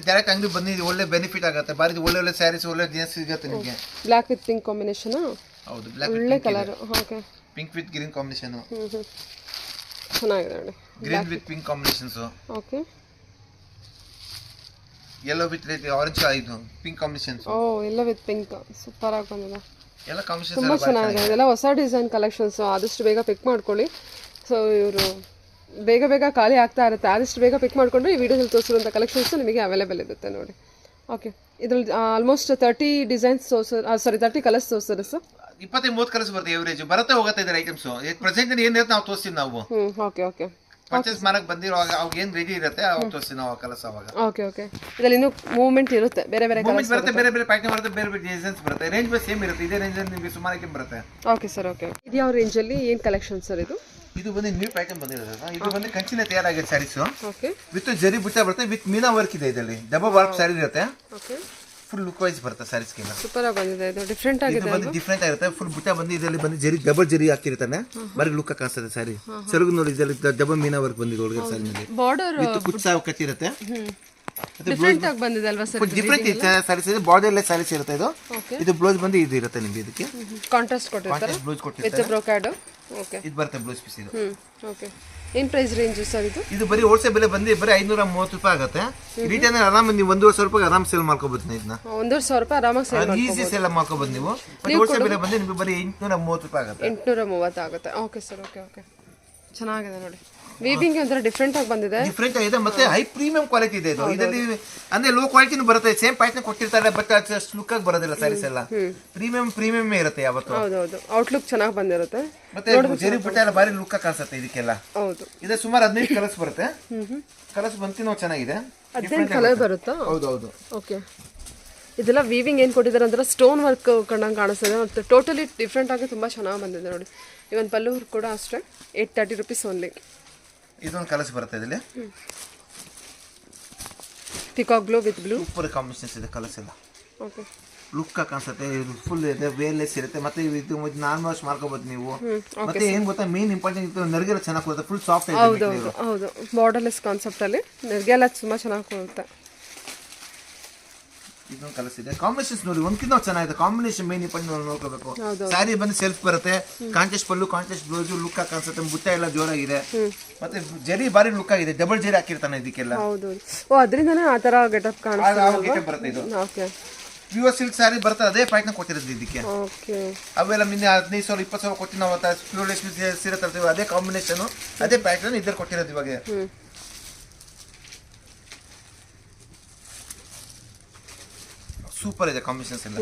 Speaker 2: ಡೈರೆಕ್ಟ್ ಅಂಗಡಿ ಬಂದಿದೆ, ಒಳ್ಳೆ ಬೆನಿಫಿಟ್ ಆಗುತ್ತೆ. ಬಾರಿ ಒಳ್ಳೆ ಸ್ಯಾರೀಸ್ ಒಳ್ಳೆ ಜೀನ್ಸ್ ಸಿಗುತ್ತೆ ನಿಮಗೆ.
Speaker 1: Black with pink combination.
Speaker 2: ಹೌದು, ಬ್ಲಾಕ್
Speaker 1: ಒಳ್ಳೆ colour. Okay
Speaker 2: pink with green combination
Speaker 1: ಚೆನ್ನಾಗಿದೆ ನೋಡಿ.
Speaker 2: Green with pink combinations.
Speaker 1: Okay
Speaker 2: yellow with red orange ಇದು ಪಿಂಕ್ ಕಾಂಬಿನೇಷನ್ಸ್.
Speaker 1: ಓ, ಯೆಲ್ಲೋ ವಿತ್ ಪಿಂಕ್ ಸೂಪರ್ ಆಗಿ ಬಂದಿದೆ.
Speaker 2: ಎಲ್ಲ ಕಾಂಬಿನೇಷನ್ಸ್
Speaker 1: ತುಂಬಾ ಚೆನ್ನಾಗಿದೆ. ಇದೆಲ್ಲ ಹೊಸ ಡಿಸೈನ್ ಕಲೆಕ್ಷನ್ಸ್. ಆದಷ್ಟು ಬೇಗ ಪಿಕ್ ಮಾಡ್ಕೊಳ್ಳಿ. ಸೊ ಇವರು ಬೇಗ ಖಾಲಿ ಆಗ್ತಾ ಇರುತ್ತೆ. ಆದಷ್ಟು ಬೇಗ ಪಿಕ್ ಮಾಡಿಕೊಂಡ್ರೆ ಈ ವಿಡಿಯೋದಲ್ಲಿ ತೋರಿಸಿರುವಂಥ ಕಲೆಕ್ಷನ್ಸ್ ನಿಮಗೆ ಅವೈಲೇಬಲ್ ಇರುತ್ತೆ ನೋಡಿ. ಓಕೆ, ಇದ್ರಲ್ಲಿ ಆಲ್ಮೋಸ್ಟ್ 30 ಡಿಸೈನ್ಸ್ 30 ಕಲರ್ಸ್ ತೋರಿಸಿದ್ರೆ ಸರ್.
Speaker 2: 20-30 ಕಲರ್ಸ್ ಬರುತ್ತೆ. ಎವರೇಜ್ ಬರುತ್ತೆ ಹೋಗುತ್ತೆ ಇದರ ಐಟಮ್ಸ್. ಪ್ರೆಸೆಂಟ್ ಏನಿರುತ್ತೆ ನಾವು ತೋರಿಸ್ತೀವಿ ನಾವು.
Speaker 1: ಓಕೆ ಓಕೆ
Speaker 2: ಪರ್ಚೇಸ್ ಮಾಡಕ್ಕೆ ಬಂದಿರುವಾಗ ಅವಾಗ ಏನು ರೆಡಿ ಇರುತ್ತೆ ಅವಾಗ ತೋರಿಸ್ತೀವಿ ನಾವು ಕಲರ್ಸ್ ಅವಾಗ.
Speaker 1: ಓಕೆ ಓಕೆ ಇದರಲ್ಲಿ ಇನ್ನೂ ಮೂವ್ಮೆಂಟ್ ಇರುತ್ತೆ. ಬೇರೆ ಕಲರ್ಸ್
Speaker 2: ಬರುತ್ತೆ, ಬೇರೆ ಪ್ಯಾಟರ್ನ್ ಬರುತ್ತೆ, ಬೇರೆ ಡಿಸೈನ್ಸ್ ಬರುತ್ತೆ. ರೇಂಜ್ ಬೈ ಸೇಮ್ ಇರುತ್ತೆ. ಇದೇ ರೇಂಜ್ ಅಲ್ಲಿ ನಿಮಗೆ ಸುಮಾರು ಐಟಮ್ ಬರುತ್ತೆ.
Speaker 1: Okay sir. ಓಕೆ, ಇದು ಯಾವ ರೇಂಜಲ್ಲಿ ಏನು ಕಲೆಕ್ಷನ್ ಸರ್ ಇದು?
Speaker 2: ಇದು ಬಂದು ನ್ಯೂ ಪ್ಯಾಟರ್ನ್ ಬಂದಿರೋದು. ಇದು ಬಂದು ಕಂಚಿನ ತಯಾರಾಗಿದೆ ಸ್ಯಾರೀಸ್.
Speaker 1: ಓಕೆ,
Speaker 2: ವಿತ್ ಜರಿ ಬುಟ್ಟ ಬರುತ್ತೆ, ವಿತ್ ಮೀನಾ ವರ್ಕ್ ಇದೆ. ಇದರಲ್ಲಿ ಡಬಲ್ ವರ್ಕ್ ಸ್ಯಾರಿ ಇರುತ್ತೆ.
Speaker 1: ಓಕೆ,
Speaker 2: ಫುಲ್ ಲುಕ್ ವೈಸ್ ಬರುತ್ತೆ ಸ್ಯಾರೀಸ್ಗೆಲ್ಲ.
Speaker 1: ಸೂಪರ್ ಆಗಿ ಬಂದಿದೆ. ಇದು ಡಿಫರೆಂಟ್ ಆಗಿದೆ.
Speaker 2: ಇದು ಬಂದು ಡಿಫರೆಂಟ್ ಆಗಿರುತ್ತೆ. ಫುಲ್ ಬುಟ್ಟ ಬಂದು ಇದರಲ್ಲಿ ಬಂದು ಜರಿ ಡಬಲ್ ಜರಿ ಹಾಕಿರ್ತಾನೆ. ಬರೀ ಲುಕ್ ಕಾಣಿಸ್ತದೆ ಸ್ಯಾರಿ. ಸೆರಗು ನೋಡಿ, ಇದರಲ್ಲಿ ಡಬಲ್ ಮೀನಾ ವರ್ಕ್ ಬಂದಿದೆ ಒಳಗೆ ಸ್ಯಾರಿ ಮೇಲೆ.
Speaker 1: ಬಾರ್ಡರ್
Speaker 2: ವಿತ್ ಕುಚ್ಚ ಕಟ್ಟಿರುತ್ತೆ.
Speaker 1: ಡಿಫರೆಂಟ್ ಆಗಿ ಬಂದಿದೆ ಅಲ್ವಾ ಸರ್?
Speaker 2: ಡಿಫರೆಂಟ್ ಸ್ಯಾರೀಸ್ ಇದೆ. ಬಾರ್ಡರ್ ಲೆಸ್ ಸ್ಯಾರೀಸ್ ಇರುತ್ತೆ ಇದು. ಇದು ಬ್ಲೌಸ್ ಬಂದು ಇದು ಇರುತ್ತೆ ನಿಮಗೆ. ಇದಕ್ಕೆ
Speaker 1: ಕಾಂಟ್ರಾಸ್ಟ್ ಕೊಟ್ಟಿರ್ತಾರೆ.
Speaker 2: ಬ್ಲೌಸ್ ಕೊಟ್ಟಿರ್ತಾರೆ
Speaker 1: ವಿತ್ ಬ್ರೋಕಾಡ್. ಓಕೆ,
Speaker 2: ಇದು ಬರುತ್ತೆ ಬ್ಲೌಸ್ ಪೀಸ್ ಇದು.
Speaker 1: ಓಕೆ, ಏನು ಪ್ರೈಸ್ ರೇಂಜ್ ಸರ್ ಇದು?
Speaker 2: ಇದು ಬರೀ ಹೋಲ್ಸೇಲ್ ಬೆಲೆ ಬಂದು ಬರೀ 530 ರೂಪಾಯಿ ಆಗುತ್ತೆ. ರಿಟೇಲ್ ಆರಾಮ ನೀವು 1,500 ರೂಪಾಯಿ ಆರಾಮ್ ಸೇಲ್ ಮಾಡ್ಕೋಬಹುದು. ಇದನ್ನ
Speaker 1: 1,500 ರೂಪಾಯಿ ಆರಾಮಾಗಿ ಸೇಲ್ ಮಾಡ್ಕೋಬಹುದು.
Speaker 2: ಈಸಿ ಸೇಲ್ ಮಾಡ್ಕೋಬಹುದು ನೀವು. ಬಟ್ ಹೋಲ್ಸೇಲ್ ಬೆಲೆ ಬಂದು ನಿಮಗೆ ಬರೀ 830 ರೂಪಾಯಿ ಆಗುತ್ತೆ.
Speaker 1: 830 ಆಗುತ್ತೆ. Okay sir. ಓಕೆ ಓಕೆ ಚೆನ್ನಾಗಿದೆ ನೋಡಿ. ವೀವಿಂಗ್ ಒಂಥರ ಡಿಫರೆಂಟ್ ಆಗಿ ಬಂದಿದೆ.
Speaker 2: ಡಿಫರೆಂಟ್ ಆಗಿದೆ. ಮತ್ತೆ ಹೈ ಪ್ರೀಮಿಯಂ ಕ್ವಾಲಿಟಿ ಇದೆ ಇದು. ಇದರಲ್ಲಿ ಅಂದ್ರೆ ಲೋ ಕ್ವಾಲಿಟಿನೂ ಬರುತ್ತೆ. ಸೇಮ್ ಪ್ಯಾಟರ್ನ್ ಕೊಟ್ಟಿರ್ತಾರೆ, ಬಟ್ ಅಷ್ಟು ಲುಕ್ ಆಗಿ ಬರೋದಿಲ್ಲ ಸ್ಯಾರೀಸ್ ಎಲ್ಲ. ಪ್ರೀಮಿಯಂ ಇರುತ್ತೆ ಯಾವತ್ತು.
Speaker 1: ಹೌದೌದು, ಔಟ್ಲುಕ್ ಚೆನ್ನಾಗಿ ಬಂದಿರುತ್ತೆ.
Speaker 2: ಮತ್ತೆ ಜರಿ ಬುಟ್ಟ ಎಲ್ಲ ಬಾರಿ ಲುಕ್ ಕಾಣಿಸುತ್ತೆ ಇದಕ್ಕೆಲ್ಲ.
Speaker 1: ಹೌದು,
Speaker 2: ಇದೆ ಸುಮಾರು 15 ಕಲರ್ಸ್ ಬರುತ್ತೆ. ಕಲರ್ಸ್ ಬಂತು ನಾವು ಚೆನ್ನಾಗಿದೆ.
Speaker 1: 15 ಕಲರ್ ಬರುತ್ತಾ?
Speaker 2: ಹೌದೌದು.
Speaker 1: ಓಕೆ, ಇದೆಲ್ಲ ವೀವಿಂಗ್ ಏನು ಕೊಟ್ಟಿದ್ದಾರೆ ಅಂದ್ರೆ ಸ್ಟೋನ್ ವರ್ಕ್ ಕಂಡಂಗೆ ಕಾಣಿಸ್ತದೆ. ಮತ್ತು ಟೋಟಲಿ ಡಿಫ್ರೆಂಟ್ ಆಗಿ ತುಂಬ ಚೆನ್ನಾಗಿ ಬಂದಿದೆ ನೋಡಿ. ಇವನ್ ಪಲ್ಲು ಕೂಡ ಅಷ್ಟೇ 830 ರೂಪೀಸ್ ಓನ್ಲಿ.
Speaker 2: ಇದೊಂದು ಕಲರ್ಸ್ ಬರುತ್ತೆ ಇದರಲ್ಲಿ.
Speaker 1: Peacock blue with blue
Speaker 2: super combinations ಇದೆ ಕಲರ್ಸ್ ಎಲ್ಲ.
Speaker 1: ಓಕೆ,
Speaker 2: ಲುಕ್ ಕಾಣಿಸುತ್ತೆ. ಇದು ಫುಲ್ ಇದೆ, ವೇರ್ಲೆಸ್ ಇರುತ್ತೆ. ಮತ್ತೆ ಇದು ನಾರ್ಮಲ್ ವಾಶ್ ಮಾಡ್ಕೋಬಹುದು ನೀವು. ಮತ್ತೆ ಏನ್ ಗೊತ್ತಾ, ಮೇನ್ ಇಂಪಾರ್ಟೆಂಟ್ ಇತ್ತು ನರ್ಗೆಲ್ಲ ಚೆನ್ನಾಗಿ ಕೊಡುತ್ತೆ. ಫುಲ್ ಸಾಫ್ಟ್ ಇದೆ.
Speaker 1: ಹೌದು ಹೌದು, ಬಾರ್ಡರ್ಲೆಸ್ ಕಾನ್ಸೆಪ್ಟ್ ಅಲ್ಲಿ ನರ್ಗೆಲ್ಲ ತುಂಬಾ ಚೆನ್ನಾಗಿ ಕೊಡುತ್ತೆ.
Speaker 2: ಇದೊಂದು ಕಲರ್ಸ್ ಇದೆ. ಕಾಂಬಿನೇಷನ್ಸ್ ನೋಡಿ ಒಂದ್ಕಿಂತ ಚೆನ್ನಾಗಿದೆ. ಕಾಂಬಿನೇಷನ್ ಮೇನ್ ಇಂಪಾರ್ಟೆಂಟ್ ನೋಡ್ಕೋಬೇಕು. ಸ್ಯಾರಿ ಬಂದು ಸೆಲ್ಫ್ ಬರುತ್ತೆ. ಕಾಂಟ್ರಾಸ್ಟ್ ಪಲ್ಲು, ಕಾಂಟ್ರಾಸ್ಟ್ ಬ್ಲೌಸ್, ಲುಕ್ ಕಾಣಿಸುತ್ತೆ. ಬುಟ್ಟ ಎಲ್ಲ ಜೋರಾಗಿದೆ. ಮತ್ತೆ ಜರಿ ಬಾರಿ ಲುಕ್ ಆಗಿದೆ. ಡಬಲ್ ಜರಿ ಹಾಕಿರ್ತಾನೆ ಇದಕ್ಕೆಲ್ಲ.
Speaker 1: ಹೌದು, ಓ ಅದರಿಂದನೇ ಆ ತರ ಗೆಟಪ್ ಕಾಣಿಸುತ್ತೆ.
Speaker 2: ಬರುತ್ತೆ ಇದು.
Speaker 1: ಓಕೆ,
Speaker 2: ಪ್ಯೂರ್ ಸಿಲ್ಕ್ ಸ್ಯಾರಿ ಬರ್ತದೆ ಅದೇ ಪ್ಯಾಟರ್ನ್ ಕೊಟ್ಟಿರೋದು ಇದಕ್ಕೆ.
Speaker 1: ಓಕೆ.
Speaker 2: ಅವೆಲ್ಲ ನಿನ್ನೆ 15,000 20,000 ಕೊಟ್ಟು ನಾವು ಪ್ಯೂರ್ ರೇಷ್ಮೆ ಸೀರೆ ತರ್ತೀವಿ, ಅದೇ ಕಾಂಬಿನೇಷನ್ ಅದೇ ಪ್ಯಾಟರ್ನ್ ಇದ್ರ ಕೊಟ್ಟಿರೋದು ಇವಾಗ. ಸೂಪರ್ ಇದೆ ಕಾಂಬಿನೇಷನ್ಸ್ ಎಲ್ಲ.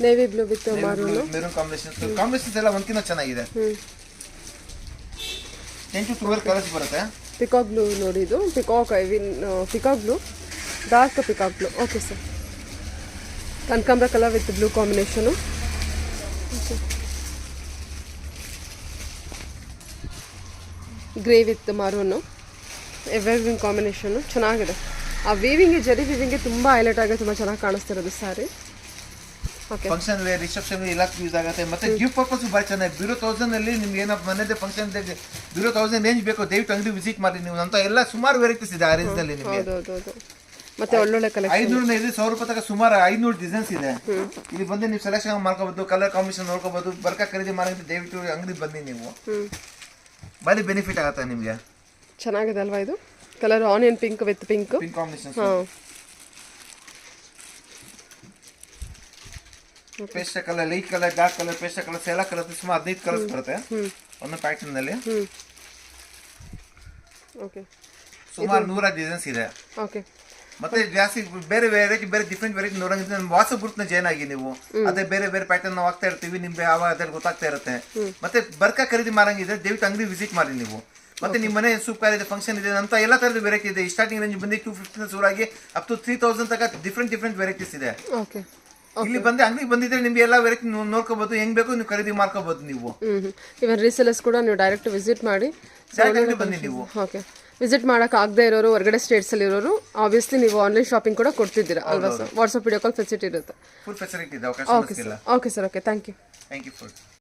Speaker 1: Navy blue with maroon
Speaker 2: maroon combinations ಎಲ್ಲ ಒಂದ್ಕಿಂತ ಚೆನ್ನಾಗಿದೆ. 10 to 12 ಕಲರ್ಸ್ ಬರುತ್ತೆ.
Speaker 1: ಪಿಕಾಕ್ ಬ್ಲೂ ನೋಡಿ, ಇದು peacock blue, dark peacock blue. Okay sir. ಕನಕಾಂಬರ colour with blue combination. Grey with maroon, evergreen combination ಚೆನ್ನಾಗಿದೆ. ಆ ವೀವಿಂಗ್ಗೆ ಜರಿ ವೀವಿಂಗ್ಗೆ ತುಂಬ ಹೈಲೈಟ್ ಆಗಿ ತುಂಬ ಚೆನ್ನಾಗಿ ಕಾಣಿಸ್ತಿರೋದು sari. Okay.
Speaker 2: Function wear, reception ಎಲ್ಲಕ್ಕೂ ಯೂಸ್ ಆಗುತ್ತೆ. ಮತ್ತೆ ಗಿಫ್ಟ್ ಪರ್ಪಸ್ ಭಾಳ ಚೆನ್ನಾಗಿ. ಬಿಲೋ 1000 ಅಲ್ಲಿ ನಿಮ್ಗೆ ಏನಪ್ಪ ಮನೆದೇ ಫಂಕ್ಷನ್ ಬಿಲೋ 1000 ರೇಂಜ್ ಬೇಕು, ದಯವಿಟ್ಟು ಅಂಗಡಿ ವಿಸಿಟ್ ಮಾಡಿ ನೀವು. ಅಂತ ಎಲ್ಲ ಸುಮಾರು ವೆರೈಟೀಸ್ ಇದೆ ಆ ರೇಂಜ್ ಅಲ್ಲಿ ನಿಮಗೆ.
Speaker 1: ಹೌದು. ಮತ್ತೆ ಒಳ್ಳೊಳ್ಳೆ ಕಲೆಕ್ಷನ್
Speaker 2: 500 ಇದೆ, 1,000 ರೂಪಾಯಿ ತನಕ ಸುಮಾರು 500 ಡಿಸೈನ್ಸ್ ಇದೆ. ಇಲ್ಲಿ ಬಂದು ನೀವು ಸೆಲೆಕ್ಷನ್ ಮಾಡ್ಕೋಬಹುದು, ಕಲರ್ ಕಾಂಬಿನೇಷನ್ ನೋಡ್ಕೋಬಹುದು. ಬರ್ಕ ಖರೀದಿ ಮಾಡೋದು ದಯವಿಟ್ಟು ಅಂಗಡಿ ಬನ್ನಿ ನೀವು, ಭಾರಿ ಬೆನಿಫಿಟ್ ಆಗುತ್ತೆ ನಿಮಗೆ.
Speaker 1: ಚೆನ್ನಾಗಿದೆ ಅಲ್ವಾ ಇದು colour? Onion pink with pink
Speaker 2: combination. Paste colour, light colour, dark colour, paste colours ಎಲ್ಲ ಕಲರ್ ಸುಮಾರು 15 ಕಲರ್ಸ್ ಬರುತ್ತೆ ಒಂದು ಪ್ಯಾಟರ್ನ್ ನಲ್ಲಿ.
Speaker 1: ಓಕೆ.
Speaker 2: ಸುಮಾರು 100 ಡಿಸೈನ್ಸ್ ಇದೆ.
Speaker 1: ಓಕೆ.
Speaker 2: ಮತ್ತೆ ಜಾಸ್ತಿ ಬೇರೆ ವೆರೈಟಿ, ಬೇರೆ ಡಿಫ್ರೆಂಟ್ ವೆರೈಟಿ ನೋಡಂಗಿದ್ರೆ ನಮ್ಮ ವಾಟ್ಸ್ಆಪ್ ಗ್ರೂಪ್ ನ ಜಾಯ್ನ್ ಆಗಿ ನೀವು. ಅದೇ ಬೇರೆ ಬೇರೆ ಪ್ಯಾಟರ್ನ್ ನಾವು ಹಾಕ್ತಾ ಇರ್ತೀವಿ, ನಿಮ್ಗೆ ಯಾವ ಅದ್ರಲ್ಲಿ ಗೊತ್ತಾಗ್ತಾ ಇರುತ್ತೆ. ಮತ್ತೆ ಬರ್ಕ ಖರೀದಿ ಮಾಡಂಗಿದ್ರೆ ದಯವಿಟ್ಟು ಅಂಗಡಿ ವಿಸಿಟ್ ಮಾಡಿ ನೀವು. ಮತ್ತೆ ನಿಮ್ಮ ಮನೆ ಸೂಪರ್ ಇದೆ, ಫಂಕ್ಷನ್ ಇದೆ ಅಂತ ಎಲ್ಲ ತರದ ವೆರೈಟಿ ಇದೆ. ಸ್ಟಾರ್ಟಿಂಗ್ ರೇಂಜ್ ಬಂದು 250 ಶುರುವಾಗಿ ಅಪ್ ಟು 3,000 ತನಕ ಡಿಫ್ರೆಂಟ್ ವೆರೈಟೀಸ್ ಇದೆ.
Speaker 1: ಓಕೆ.
Speaker 2: ಇಲ್ಲಿ ಬಂದು ಅಂಗಡಿ ಬಂದಿದ್ರೆ ನಿಮ್ಗೆ ಎಲ್ಲ ವೆರೈಟಿ ನೋಡ್ಕೋಬಹುದು, ಹೆಂಗ್ ಬೇಕು ನೀವು ಖರೀದಿ ಮಾಡ್ಕೋಬಹುದು ನೀವು.
Speaker 1: ಇವನ್ ರೀಸೆಲರ್ಸ್ ಕೂಡ ನೀವು ಡೈರೆಕ್ಟ್ ವಿಸಿಟ್ ಮಾಡಿ
Speaker 2: ಬನ್ನಿ ನೀವು.
Speaker 1: ಓಕೆ. ವಿಸಿಟ್ ಮಾಡಕ್ ಆಗದೆ ಇರೋರು, ಹೊರಗಡೆ ಸ್ಟೇಟ್ಸ್ ಅಲ್ಲಿ ಇರೋರು, ಆಬ್ವಿಯಸ್ಲಿ ನೀವು ಆನ್ಲೈನ್ ಶಾಪಿಂಗ್ ಕೂಡ ಕೊಡ್ತಿದ್ದೀರಾ ಅಲ್ವಾ sir? WhatsApp video call facility ಇರುತ್ತೆ.
Speaker 2: ಫುಲ್ ಫೆಸಿಲಿಟಿ ಇದೆ.
Speaker 1: Okay sir. Okay. Thank you.